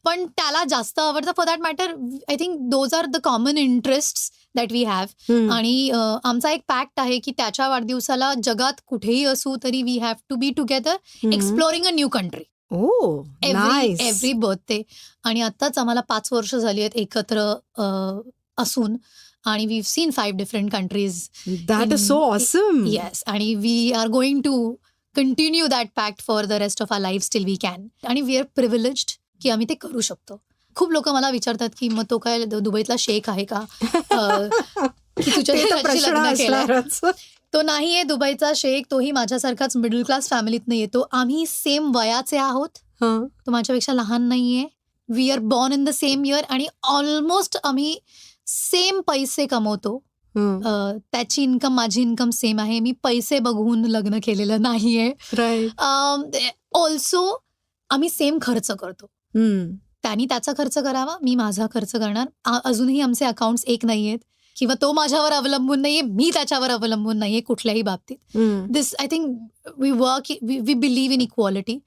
पण त्याला जास्त आवडतं. For that matter I think those are the common interest that we have. आणि आमचा एक पॅक्ट आहे की त्याच्या वाढदिवसाला जगात कुठेही असू तरी we have to be together exploring a new country. Every birthday. आणि आत्ताच आम्हाला 5 वर्ष झाली आहेत एकत्र असून. आणि we seen 5 different countries. That is so awesome. Yes. आणि we are going to continue that pact for the rest of our life till we can. आणि वी आर प्रिव्हिलेज्ड की आम्ही ते करू शकतो. खूप लोक मला विचारतात की मग तो काय दुबईतला शेख आहे का की तुझ्या लग्न केलं? तो नाहीये दुबईचा शेख, तोही माझ्यासारखाच मिडल क्लास फॅमिलीतनं येतो. आम्ही सेम वयाचे आहोत. तो माझ्यापेक्षा लहान नाहीये. We are born in the same year आणि ऑलमोस्ट आम्ही सेम पैसे कमवतो. त्याची इन्कम माझी इन्कम सेम आहे. मी पैसे बघून लग्न केलेलं नाहीये. ऑल्सो आम्ही सेम खर्च करतो. त्यांनी त्याचा खर्च करावा, मी माझा खर्च करणार. अजूनही आमचे अकाउंट्स एक नाहीयेत किंवा तो माझ्यावर अवलंबून नाहीये, मी त्याच्यावर अवलंबून नाहीये कुठल्याही बाबतीत. This I think we work, we believe in equality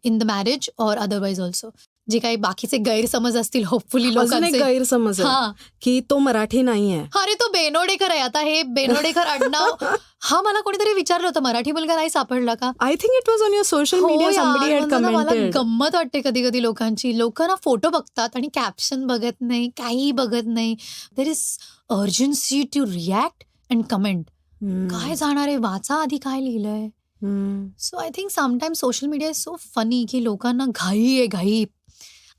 in the marriage or otherwise also. जे काही बाकीचे गैरसमज असतील होपफुली लोकांचे गैरसमज की तो मराठी नाहीये. अरे तो बेनोडेकर आहे. आता हे बेनोडेकर आडनाव हा मला कोणीतरी विचारलं होतं, मराठी मुलगा नाही सापडला का? I think it was on your social media. मला गंमत वाटते कधी कधी लोकांची. लोक ना फोटो बघतात आणि कॅप्शन बघत नाही, काही बघत नाही. There is urgency to react and comment. काय जाणार आहे, वाचा आधी काय लिहिलंय. So I think sometime social media is so funny की लोकांना घाई आहे, घाई.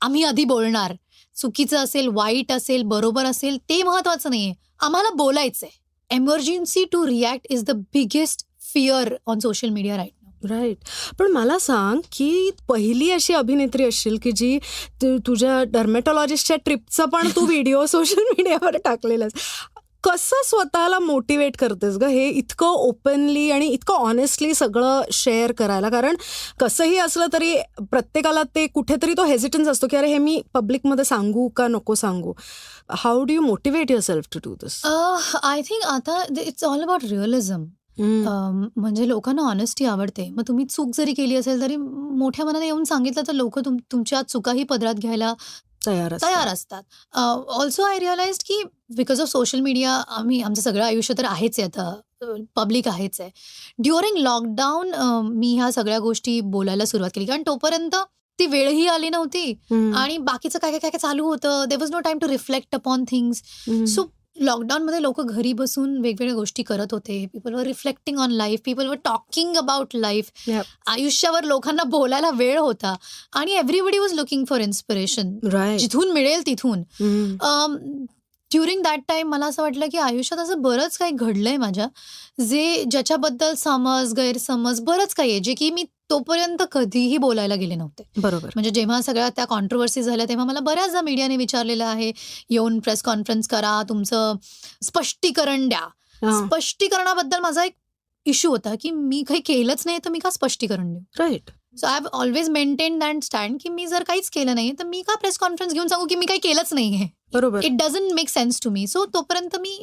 आम्ही आधी बोलणार. चुकीचं असेल, वाईट असेल, बरोबर असेल, ते महत्वाचं नाहीये. आम्हाला बोलायचंय. Emergency to react is the biggest fear on social media right now. Right. पण मला सांग की पहिली अशी अभिनेत्री असशील की जी तुझ्या डर्मेटॉलॉजिस्टच्या ट्रिपचा पण तू व्हिडिओ सोशल मीडियावर टाकलेलास. कसं स्वतःला मोटिवेट करतेस ग हे इतकं ओपनली आणि इतकं ऑनेस्टली सगळं शेअर करायला? कारण कसंही असलं तरी प्रत्येकाला ते कुठेतरी तो हेजिटन्स असतो की अरे हे मी पब्लिकमध्ये सांगू का नको सांगू. How do you motivate yourself to do this? I think आता इट्स ऑल अबाउट रिअलिझम. म्हणजे लोकांना ऑनेस्टी आवडते. मग तुम्ही चूक जरी केली असेल तरी मोठ्या मनाने येऊन सांगितलं तर लोक तुमच्या चुकाही पदरात घ्यायला तयार असतात. ऑल्सो आय रिअलाइज की बिकॉज ऑफ सोशल मीडिया आमचं सगळं आयुष्य तर आहेच आहे, आता पब्लिक आहेच आहे. ड्युरिंग लॉकडाऊन मी ह्या सगळ्या गोष्टी बोलायला सुरुवात केली कारण तोपर्यंत ती वेळही आली नव्हती आणि बाकीचं काय काय काय चालू होतं. There was no time to reflect upon things. So लॉकडाऊनमध्ये लोक घरी बसून वेगवेगळ्या गोष्टी करत होते. People were reflecting on life, people were talking about life. आयुष्यावर लोकांना बोलायला वेळ होता आणि everybody was looking for inspiration जिथून मिळेल तिथून. ड्युरिंग दॅट टाइम मला असं वाटलं की आयुष्यात असं बरंच काही घडलंय माझ्या, ज्याच्याबद्दल समज गैरसमज बरंच काही आहे जे की मी तोपर्यंत कधीही बोलायला गेले नव्हते. बरोबर. म्हणजे जेव्हा सगळ्या त्या कॉन्ट्रोवर्सी झाल्या तेव्हा मला बऱ्याचदा मीडियाने विचारलेलं आहे येऊन प्रेस कॉन्फरन्स करा, तुमचं स्पष्टीकरण द्या. स्पष्टीकरणाबद्दल माझा एक इश्यू होता की मी काही केलंच नाही तर मी का स्पष्टीकरण देऊ. Right. So I have always maintain that stand की मी जर काहीच केलं नाही तर मी का प्रेस कॉन्फरन्स घेऊन सांगू की मी काही केलंच नाहीये. बरोबर. It doesn't make sense to me. So तोपर्यंत मी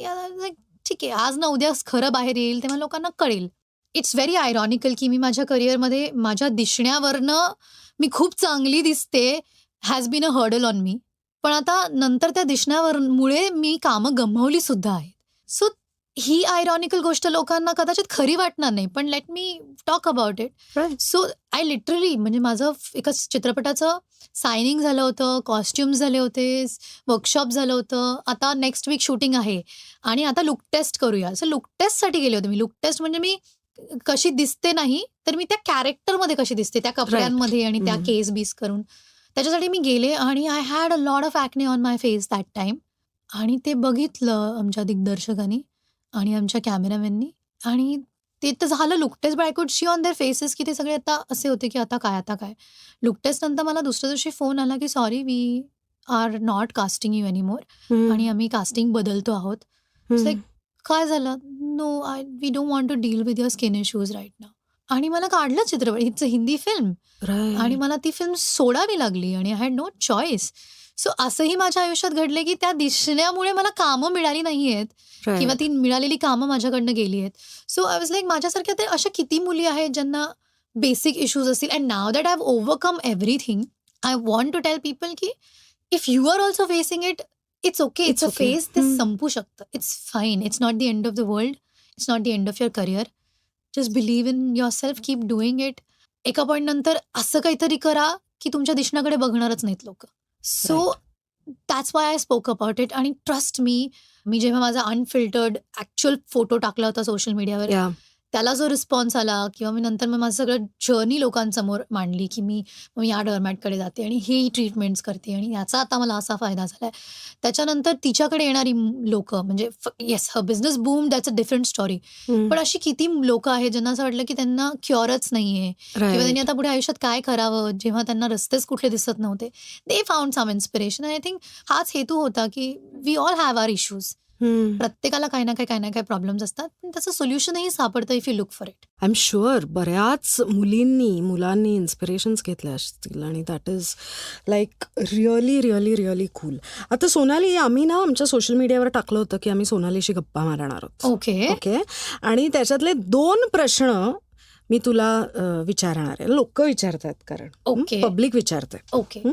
ठीक आहे, आज ना उद्या खरं बाहेर येईल तेव्हा लोकांना कळेल. इट्स व्हेरी आयरॉनिकल की मी माझ्या करिअरमध्ये माझ्या दिसण्यावरनं मी खूप चांगली दिसते has been a hurdle on me. पण आता नंतर त्या दिसण्यामुळे मी कामं गमावली सुद्धा आहेत. सो ही आयरॉनिकल गोष्ट लोकांना कदाचित खरी वाटणार नाही पण let me talk about it. So I literally म्हणजे माझं एका चित्रपटाचं सायनिंग झालं होतं, कॉस्ट्युम्स झाले होते, वर्कशॉप झालं होतं. आता नेक्स्ट वीक शूटिंग आहे आणि आता लुक टेस्ट करूया. सो लुक टेस्टसाठी गेले होते मी. लुक टेस्ट म्हणजे मी कशी दिसते नाही तर मी त्या कॅरेक्टरमध्ये कशी दिसते त्या कपड्यांमध्ये आणि त्या केस बीस करून त्याच्यासाठी मी गेले आणि I had a lot of acne on my face that time. आणि ते बघितलं आमच्या दिग्दर्शकांनी आणि आमच्या कॅमेरामॅननी आणि ते तर झालं look test. But I could see on their faces की ते सगळे आता असे होते की आता काय. लुक टेस्ट नंतर मला दुसऱ्या दिवशी फोन आला की sorry we are not casting you anymore आणि आम्ही कास्टिंग बदलतो आहोत. काय झालं? No we don't want to deal with your skin issues right now. आणि मला काढलं चित्रपट. इट्स अ हिंदी फिल्म आणि मला ती फिल्म सोडावी लागली आणि I had no choice. So असंही माझ्या आयुष्यात घडले की त्या दिसण्यामुळे मला कामं मिळाली नाही आहेत किंवा ती मिळालेली कामं माझ्याकडनं गेली आहेत. सो आय वॉज लाईक माझ्यासारख्या ते अशा किती मुली आहेत ज्यांना बेसिक इश्यूज असतील. And now that I have overcome everything I want to tell people की if you are also facing it it's okay. It's a phase. ते संपू शकतं. It's fine. It's not the end of the world. It's not the end of your career. Just believe in yourself. Keep doing it. एका point नंतर असं काहीतरी करा की तुमच्या दिसण्याकडे बघणारच नाहीत लोक. So that's Y I spoke about it. आणि ट्रस्ट मी जेव्हा माझा अनफिल्टर्ड ऍक्च्युअल फोटो टाकला होता सोशल मीडियावर त्याला जो रिस्पॉन्स आला किंवा मी नंतर मग माझं सगळं जर्नी लोकांसमोर मांडली की मी या डर्मॅटकडे जाते आणि ही ट्रीटमेंट्स करते आणि याचा आता मला असा फायदा झाला आहे. त्याच्यानंतर तिच्याकडे येणारी लोकं म्हणजे yes her business boom that's a different story. पण अशी किती लोकं आहेत ज्यांना असं वाटलं की त्यांना क्युअरच नाही आहे किंवा त्यांनी आता पुढे आयुष्यात काय करावं जेव्हा त्यांना रस्तेच कुठले दिसत नव्हते. They found some inspiration. I think हाच हेतू होता की we all have our issues. प्रत्येकाला काही ना काही प्रॉब्लेम्स असतात पण त्याचं सोल्युशनही सापडतं if you look for it. I am sure बऱ्याच मुलांनी इन्स्पिरेशन्स घेतल्या असतील आणि that is like really really really cool. आता सोनाली आम्ही ना आमच्या सोशल मीडियावर टाकलं होतं की आम्ही सोनालीशी गप्पा मारणार आहोत. ओके आणि त्याच्यातले 2 प्रश्न मी तुला विचारणार आहे. लोक विचारतात कारण पब्लिक विचारतंय.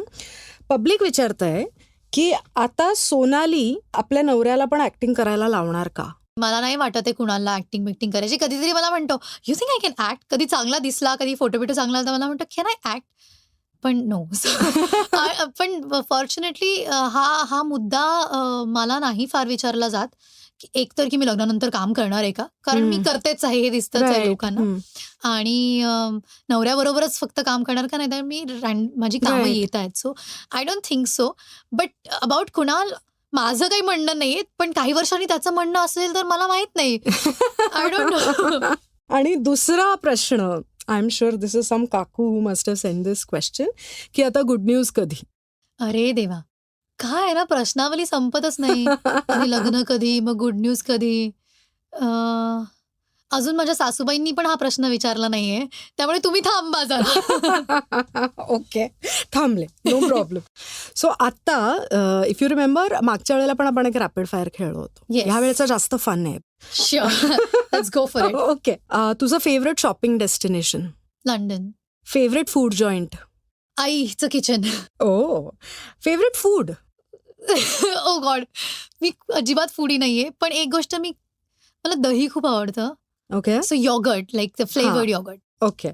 पब्लिक विचारतंय की आता सोनाली आपल्या नवऱ्याला पण ऍक्टिंग करायला लावणार का? मला नाही वाटत आहे कुणाला ऍक्टिंग बिक्टिंग करायची. कधीतरी मला म्हणतो you think I can act. कधी चांगला दिसला कधी फोटो बिटो चांगला तर मला म्हणतो कॅन आय ऍक्ट. पण नो. पण फॉर्च्युनेटली हा मुद्दा मला नाही फार विचारला जात की एकतर की मी लग्नानंतर काम करणार आहे का, कारण मी करतेच आहे हे दिसतंच आहे लोकांना. आणि नवऱ्याबरोबरच फक्त काम करणार का, नाही तर मी माझी कामं येत आहेत. So I don't think so. But about Kunal माझं काही म्हणणं नाहीये, पण काही वर्षांनी त्याचं म्हणणं असेल तर मला माहित नाही. I don't know. आणि दुसरा प्रश्न, I am sure this is some काकू who must have send this question, की आता गुड न्यूज कधी? अरे देवा, काय ना प्रश्नावली संपतच नाही. लग्न कधी, मग गुड न्यूज कधी. अजून माझ्या सासूबाईंनी पण हा प्रश्न विचारला नाहीये, त्यामुळे तुम्ही थांबा जरा. ओके, थांबले, नो प्रॉब्लेम. सो आता इफ यू रिमेंबर मागच्या वेळेला पण आपण एक रॅपिड फायर खेळलो होतो. ह्या वेळेचा जास्त फन आहे. Sure, let's go for it. Okay, तुझं favourite shopping destination? London. Favourite food joint? आईचं kitchen. Oh, favourite food? Oh god, मी अजिबात फूडी नाहीये, पण एक गोष्ट मला दही खूप आवडतं. Okay, so yogurt, like the flavoured yogurt. Okay.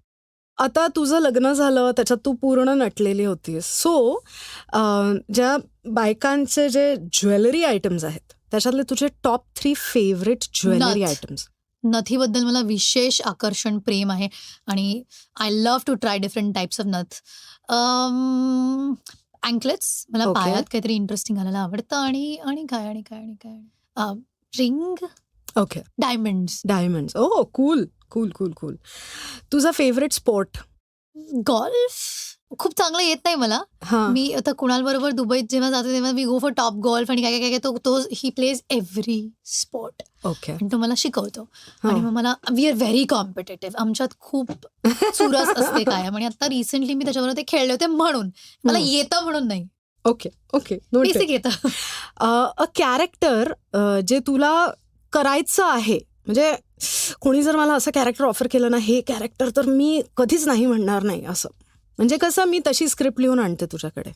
आता तुझं लग्न झालं, त्याच्यात तू पूर्ण नटलेली होतीस. सो ज्या बायकांचे जे ज्वेलरी आयटम्स आहेत त्याच्यातले तुझे टॉप 3 फेवरेट ज्वेलरी आयटम्स? नथीबद्दल मला विशेष आकर्षण, प्रेम आहे आणि I love to try different types of nath. Anklets, मला पायात काहीतरी इंटरेस्टिंग घालायला आवडतं. आणि काय रिंग. Okay, diamonds. ओ कूल कूल कूल कूल. तुझा फेवरेट स्पोर्ट? गॉल्फ. खूप चांगलं येत नाही मला. मी आता कुणाल बरोबर दुबईत जेव्हा जाते तेव्हा मी गो फॉर टॉप गोल्फ आणि काय तो he plays every sport. Okay, आणि तो मला शिकवतो. आणि मग मला वी आर व्हेरी कॉम्पिटेटिव्ह. आमच्यात खूप चुरस असते कायम. आणि आता रिसेंटली मी त्याच्याबरोबर ते खेळले होते म्हणून मला येतं म्हणून नाही. ओके ओके, बेसिक येतं. अ कॅरेक्टर जे तुला करायचं आहे, म्हणजे कोणी जर मला असं कॅरेक्टर ऑफर केलं ना, हे कॅरेक्टर तर मी कधीच नाही म्हणणार नाही असं, म्हणजे कसं मी तशी स्क्रिप्ट लिहून आणते तुझ्याकडे.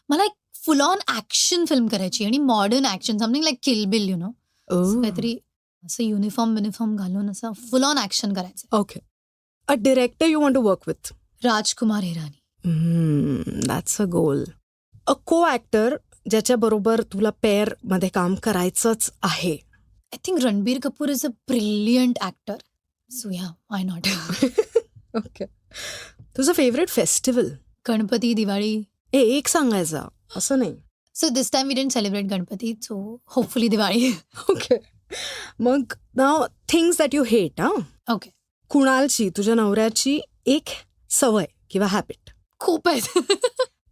मला एक फुल ऑन ऍक्शन फिल्म करायची आणि modern action, something like kill bill, you know, काहीतरी असं युनिफॉर्म घालून असं फुल ऑन ऍक्शन करायचं. Okay. A director you want to work with? Rajkumar Hirani. That's a goal. A co actor ज्याच्या बरोबर तुला पेअर मध्ये काम करायचंच आहे? I think Ranbir Kapoor is a brilliant actor. So yeah, why not. Okay. तुझं फेवरेट फेस्टिवल? गणपती, दिवाळी. एक सांगायचं असं नाही. So this time we didn't celebrate Ganpati, so hopefully Diwali. Okay. मग now things that you hate. Okay. कुणालची, तुझ्या नवऱ्याची एक सवय किंवा हॅबिट? खूप आहेत.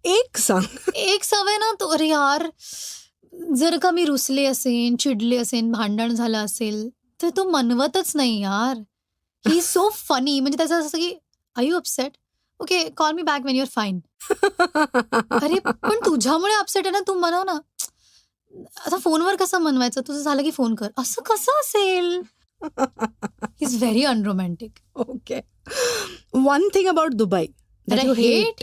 एक सांग. एक सवय ना, तो अरे यार, जर का मी रुसले असेन, चिडले असेन, भांडण झालं असेल तर तो मनवतच नाही यार. He is so funny. म्हणजे त्याचं असं की are you upset? Okay, call me back when you are fine. अरे पण तुझ्यामुळे अपसेट आहे ना, तू मनव ना. आता फोनवर कसं मनवायचं? तुझं झालं की फोन कर. असं कसं असेल? He is very unromantic. Okay. One thing about Dubai that you hate?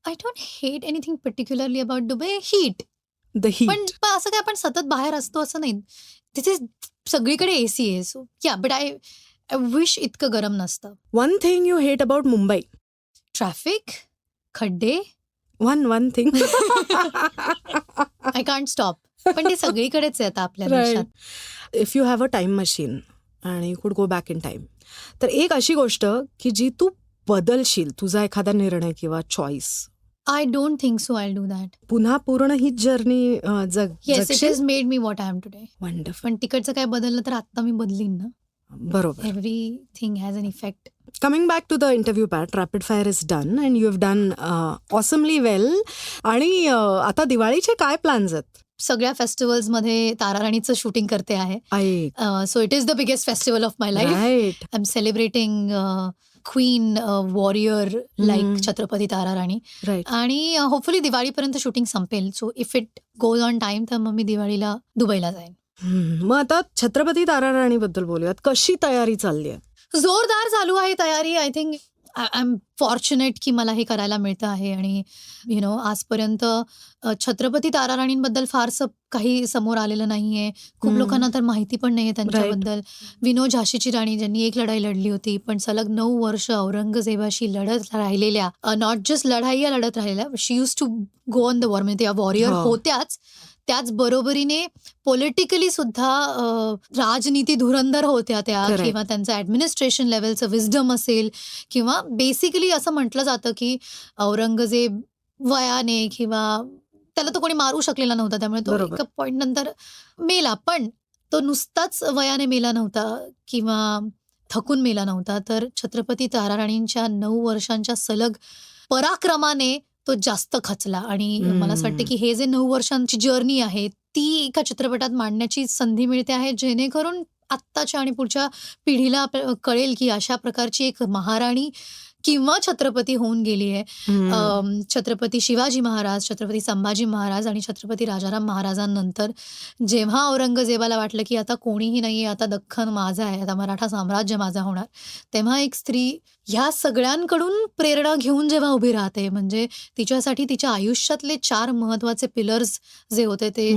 I don't hate anything particularly about Dubai. Heat. The heat. पण असं काय आपण सतत बाहेर असतो असं नाही. तिथे सगळीकडे AC आहे. सो या, बट आय विश इतकं गरम नसतं. One thing you hate about Mumbai? Traffic, खड्डे. One thing. I can't stop. पण ते सगळीकडेच आहे आता आपल्या देशात. If you have a time machine आणि you could go back in time, तर एक अशी गोष्ट की जी तू बदलशील, तुझा एखादा निर्णय किंवा choice, I don't think so I do that. पुन्हा पूर्ण ही journey yes, it has made me what I am today. Wonderful. पण तिकडचं काय बदललं तर आता मी बदलीन ना. बरोबर. Everything has an effect. Coming back to the interview part, rapid fire is done and you have done awesomely well. आणि आता दिवाळीचे काय प्लॅन्स आहेत? सगळ्या फेस्टिवल्समध्ये तारा राणीचं शूटिंग करते आहे. So it is the biggest festival of my life. Right. I am celebrating queen warrior like Chhatrapati Tara Rani. Right. आणि hopefully दिवाळीपर्यंत शूटिंग संपेल. So if it goes on time तर मग मी दिवाळीला दुबईला जाईन. मग आता छत्रपती तारा राणी बद्दल बोलूयात. कशी तयारी चालली आहे? जोरदार चालू आहे तयारी. I think I am fortunate की मला हे करायला मिळतं आहे. आणि आजपर्यंत छत्रपती तारा राणींबद्दल फारसं काही समोर आलेलं नाहीये. खूप लोकांना तर माहिती पण नाहीये त्यांच्याबद्दल. विनो झाशीची राणी, ज्यांनी एक लढाई लढली होती पण सलग 9 वर्ष औरंगजेबाशी लढत राहिलेल्या, नॉट जस्ट लढाई लढत राहिलेल्या, she used to go on the war. म्हणजे त्या वॉरियर होत्याच, त्याच बरोबरीने पॉलिटिकली सुद्धा राजनीती धुरंधर होत्या त्या. किंवा त्यांचं ऍडमिनिस्ट्रेशन लेवलचं विजडम असेल, किंवा बेसिकली असं म्हटलं जातं की औरंगजेब वयाने किंवा त्याला तो कोणी मारू शकलेला नव्हता, त्यामुळे तो एका पॉइंट नंतर मेला. पण तो नुसताच वयाने मेला नव्हता किंवा थकून मेला नव्हता, तर छत्रपती तारा राणींच्या 9 वर्षांच्या सलग पराक्रमाने तो जास्त खचला. आणि मला असं वाटतं की हे जे 9 वर्षांची जर्नी आहे ती एका चित्रपटात मांडण्याची संधी मिळते आहे, जेणेकरून आत्ताच्या आणि पुढच्या पिढीला कळेल की अशा प्रकारची एक महाराणी किंवा छत्रपती होऊन गेली आहे. छत्रपती शिवाजी महाराज, छत्रपती संभाजी महाराज आणि छत्रपती राजाराम महाराजांनंतर जेव्हा औरंगजेबाला वाटलं की आता कोणीही नाहीये, आता दख्खन माझा आहे, आता मराठा साम्राज्य माझा होणार, तेव्हा एक स्त्री ह्या सगळ्यांकडून प्रेरणा घेऊन जेव्हा उभी राहते, म्हणजे तिच्यासाठी तिच्या आयुष्यातले 4 महत्वाचे पिलर्स जे होते ते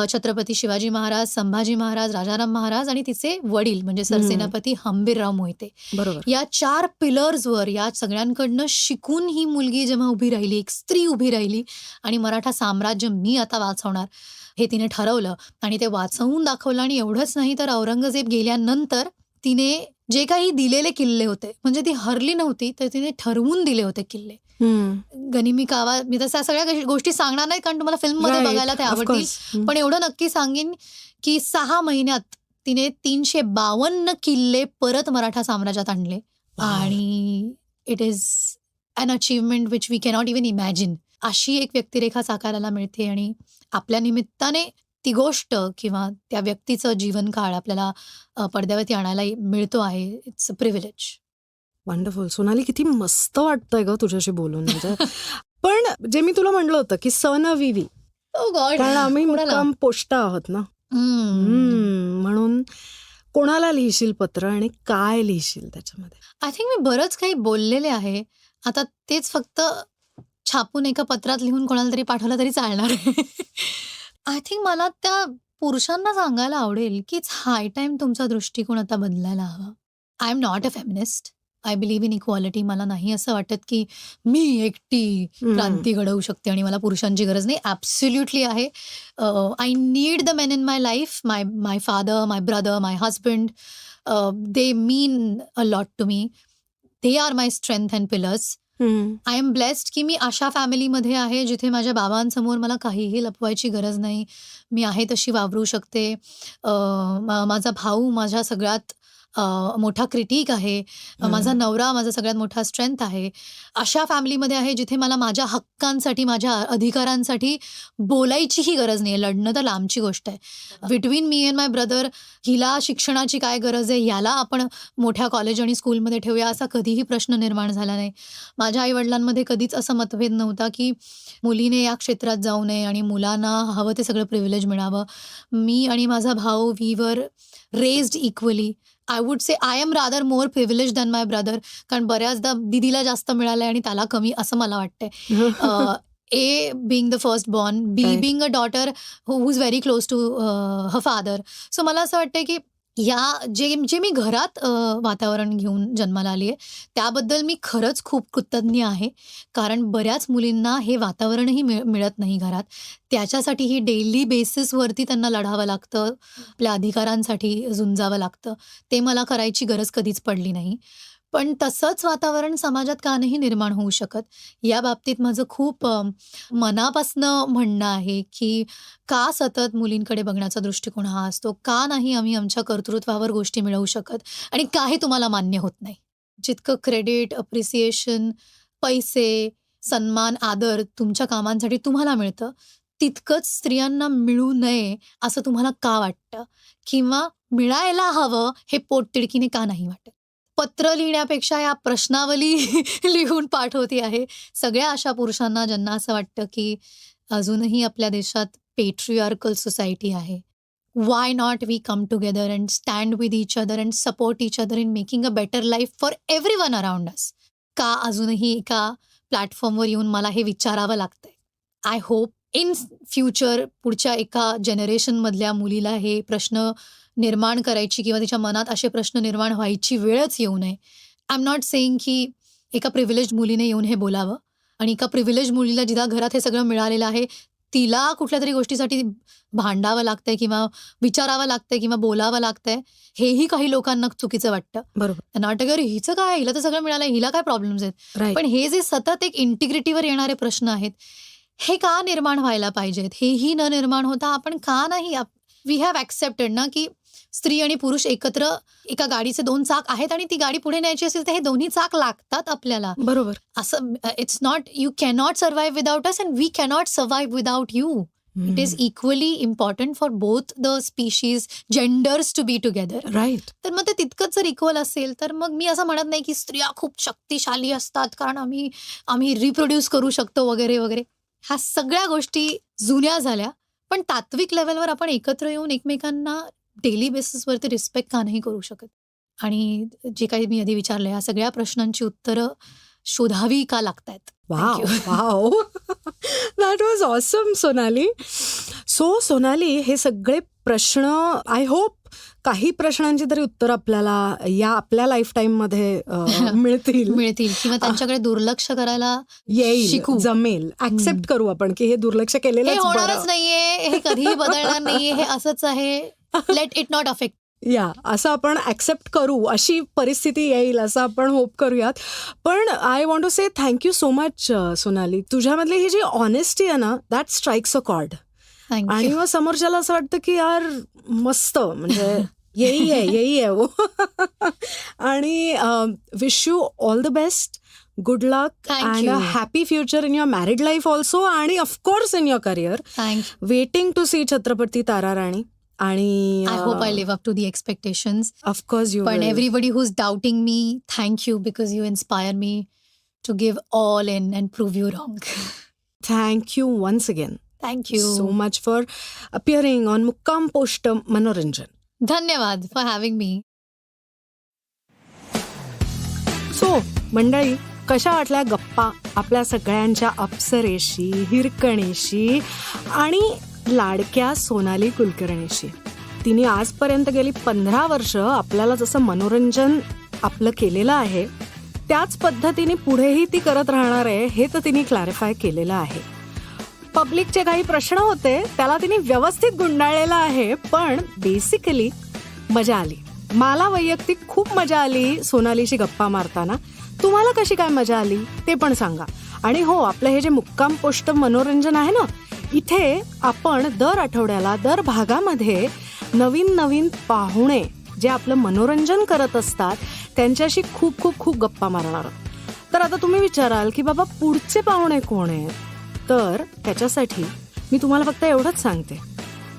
छत्रपती शिवाजी महाराज, संभाजी महाराज, राजाराम महाराज आणि तिचे वडील म्हणजे सरसेनापती हंबीरराव मोहिते. बरोबर. या 4 पिलर्सवर, या सगळ्यांकडनं शिकून ही मुलगी जेव्हा उभी राहिली, एक स्त्री उभी राहिली आणि मराठा साम्राज्य मी आता वाचवणार हे तिने ठरवलं आणि ते वाचवून दाखवलं. आणि एवढंच नाही तर औरंगजेब गेल्यानंतर तिने जे काही दिलेले किल्ले होते, म्हणजे ती हरली नव्हती तर तिने ठरवून दिले होते किल्ले. गनिमी कावा, मी तसं सगळ्या गोष्टी सांगणार नाही कारण तुम्हाला फिल्ममध्ये बघायला ते आवडतील, पण एवढं नक्की सांगेन की 6 महिन्यात तिने 352 किल्ले परत मराठा साम्राज्यात आणले. आणि it is an achievement which we cannot even imagine. अशी एक व्यक्तिरेखा साकारायला मिळते आणि आपल्या निमित्ताने ती गोष्ट किंवा त्या व्यक्तीचं जीवनकाळ आपल्याला पडद्यावरती आणायला मिळतो आहे. It's a privilege. Wonderful. Sonali, किती मस्त वाटतंय ग तुझ्याशी बोलून. म्हणजे पण जे मी तुला म्हणलं होतं की सन विवी, कारण आम्ही मुक्काम पोस्ट आहोत ना, म्हणून कोणाला लिहिशील पत्र आणि काय लिहिशील त्याच्यामध्ये? आय थिंक मी बरंच काही बोललेले आहे. आता तेच फक्त छापून एका पत्रात लिहून कोणाला तरी पाठवलं तरी चालणार आहे. आय थिंक मला त्या पुरुषांना सांगायला आवडेल की इट्स हाय टाइम तुमचा दृष्टिकोन आता बदलायला हवा. I am not a feminist. I believe in equality. मला नाही असं वाटत की मी एकटी क्रांती घडवू शकते आणि मला पुरुषांची गरज नाही. ॲब्सोल्युटली आहे. I need the men in my life. My father, my brother, my husband, they mean a lot to me. They are my strength and pillars. I am blessed की मी अशा फॅमिलीमध्ये आहे जिथे माझ्या बाबांसमोर मला काहीही लपवायची गरज नाही. मी आहे तशी वावरू शकते. माझा भाऊ माझ्या सगळ्यात मोठा क्रिटिक आहे. माझा नवरा माझा सगळ्यात मोठा स्ट्रेंथ आहे. अशा फॅमिलीमध्ये आहे जिथे मला माझ्या हक्कांसाठी, माझ्या अधिकारांसाठी बोलायचीही गरज नाही. लढणं तर लांबची गोष्ट आहे. Between me and my brother, हिला शिक्षणाची काय गरज आहे, याला आपण मोठ्या कॉलेज आणि स्कूलमध्ये ठेवूया, असा कधीही प्रश्न निर्माण झाला नाही. माझ्या आईवडिलांमध्ये कधीच असा मतभेद नव्हता की मुलीने या क्षेत्रात जाऊ नये आणि मुलांना हवं ते सगळं प्रिव्हिलेज मिळावं. मी आणि माझा भाऊ, we were raised equally. I would say I am rather more privilege than my brother. कारण बऱ्याचदा दिदीला जास्त मिळालंय आणि त्याला कमी, असं मला वाटतंय. A being the first born, B being a daughter who is very close to her father. So मला असं वाटतंय की जे मी घरात वातावरण घेऊन जन्माला आली आहे, त्याबद्दल मी खरंच खूप कृतज्ञ आहे. कारण बऱ्याच मुलींना हे वातावरणही मिळत नाही घरात. त्याच्यासाठीही डेली बेसिसवरती त्यांना लढावं लागतं, आपल्या अधिकारांसाठी झुंजावं लागतं. ते मला करायची गरज कधीच पडली नाही. पण तसंच वातावरण समाजात का नाही निर्माण होऊ शकत? या बाबतीत माझं खूप मनापासनं म्हणणं आहे, की का सतत मुलींकडे बघण्याचा दृष्टिकोन हा असतो? का नाही आम्ही आमच्या कर्तृत्वावर गोष्टी मिळवू शकत? आणि का हे तुम्हाला मान्य होत नाही? जितकं क्रेडिट, अप्रिसिएशन, पैसे, सन्मान, आदर तुमच्या कामांसाठी तुम्हाला मिळतं, तितकंच स्त्रियांना मिळू नये असं तुम्हाला का वाटतं? किंवा मिळायला हवं हे पोटतिडकीने का नाही वाटत? पत्र लिहिण्यापेक्षा या प्रश्नावली लिहून पाठवते आहे सगळ्या अशा पुरुषांना ज्यांना असं वाटतं की अजूनही आपल्या देशात पेट्रियार्कल सोसायटी आहे. Why not we come together and stand with each other and support each other in making a better life for everyone around us? का अजूनही एका प्लॅटफॉर्मवर येऊन मला हे विचारावं लागतंय? आय होप इन फ्युचर पुढच्या एका जनरेशनमधल्या मुलीला हे प्रश्न निर्माण करायची किंवा तिच्या मनात असे प्रश्न निर्माण व्हायची वेळच येऊ नये. आय एम नॉट सेईंग की एका प्रिव्हिलेज मुलीने येऊन हे बोलावं आणि एका प्रिव्हिलेज मुलीला जिला घरात हे सगळं मिळालेलं आहे तिला कुठल्या तरी गोष्टीसाठी भांडावं लागतंय किंवा विचारावं लागतंय किंवा बोलावं लागतंय, हेही काही लोकांना चुकीचं वाटतं. बरोबर. नाटक हिचं काय, हिला तर सगळं मिळालंय, हिला काय प्रॉब्लेम्स आहेत? राईट. पण हे जे सतत एक इंटिग्रिटीवर येणारे प्रश्न आहेत हे का निर्माण व्हायला पाहिजेत? हेही न निर्माण होता आपण का नाही वी हॅव ॲक्सेप्टेड ना की स्त्री आणि पुरुष एकत्र एका गाडीचे 2 चाक आहेत आणि ती गाडी पुढे न्यायची असेल तर हे दोन्ही चाक लागतात आपल्याला. बरोबर. असं it's not you cannot survive without us and we cannot survive without you. It is equally important for both the species, genders to be together. Right. तर मग ते तितकंच जर इक्वल असेल तर मग मी असं म्हणत नाही की स्त्रिया खूप शक्तिशाली असतात कारण आम्ही रिप्रोड्यूस करू शकतो वगैरे वगैरे. ह्या सगळ्या गोष्टी जुन्या झाल्या. पण तात्विक लेवलवर आपण एकत्र येऊन एकमेकांना डेली बेसिसवरती रिस्पेक्ट का नाही करू शकत? आणि जे काही मी आधी विचारलं या सगळ्या प्रश्नांची उत्तरं शोधावी का लागतायत? Wow wow that was awesome Sonali. So Sonali, हे सगळे प्रश्न आय होप काही प्रश्नांची तरी उत्तर आपल्याला या आपल्या लाईफ टाईम मध्ये मिळतील किंवा त्यांच्याकडे दुर्लक्ष करायला येईल, शिकू, जमेल, ऍक्सेप्ट करू आपण की हे दुर्लक्ष केलेलं हे होणारच नाहीये, हे कधीही बदलणार नाहीये, हे असंच आहे, लेट इट नॉट अफेक्ट. या असं आपण ऍक्सेप्ट करू, अशी परिस्थिती येईल असं आपण होप करूयात. पण I want to say thank you so much Sonali. तुझ्यामधली ही जी ऑनेस्टी आहे ना, दॅट स्ट्राइक्स अ कॉर्ड. आणि मग समोरच्याला असं वाटतं की यार मस्त, म्हणजे यही है वो. आणि wish you all the best, good luck and a happy future in your married life also आणि of course in your career. Waiting to see Chhatrapati Tara Rani. आणि I hope I live up to the expectations. Of course you But will. everybody who's doubting me, thank you because you inspire me to give all in and prove you wrong. Thank you once again. Thank you so much for appearing on Mukkam Post Manoranjan. धन्यवाद for having me. So, मंडळी, कशा वाटल्या गप्पा आपल्या सगळ्यांच्या अप्सरेशी, हिरकणीशी आणि लाडक्या सोनाली कुलकर्णीशी. तिने आजपर्यंत गेली 15 वर्ष आपल्याला जसं मनोरंजन आपलं केलेलं आहे त्याच पद्धतीने पुढेही ती करत राहणार आहे हे तर तिने क्लॅरिफाय केलेलं आहे. पब्लिकचे काही प्रश्न होते त्याला तिने व्यवस्थित गुंडाळलेलं आहे. पण बेसिकली मजा आली. मला वैयक्तिक खूप मजा आली सोनालीशी गप्पा मारताना. तुम्हाला कशी काय मजा आली ते पण सांगा. आणि हो, आपलं हे जे मुक्काम पोस्ट मनोरंजन आहे ना, इथे आपण दर आठवड्याला दर भागामध्ये नवीन नवीन पाहुणे जे आपलं मनोरंजन करत असतात त्यांच्याशी खूप खूप खूप गप्पा मारणार. तर आता तुम्ही विचाराल की बाबा पुढचे पाहुणे कोण आहेत, तर त्याच्यासाठी मी तुम्हाला फक्त एवढंच सांगते,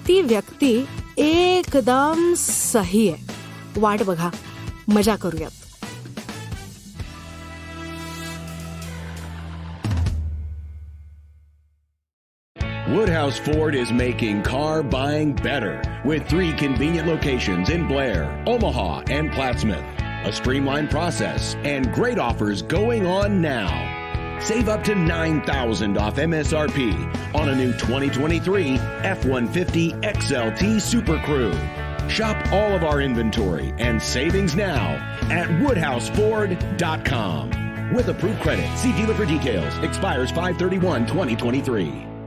ती व्यक्ती एकदम सही आहे. वाट बघा, मजा करूयात. Woodhouse Ford is making car buying better with 3 convenient locations in Blair, Omaha, and Plattsmouth. A streamlined process and great offers going on now. Save up to $9,000 off MSRP on a new 2023 F-150 XLT Super Crew. Shop all of our inventory and savings now at WoodhouseFord.com. With approved credit, see dealer for details. Expires 5/31/2023.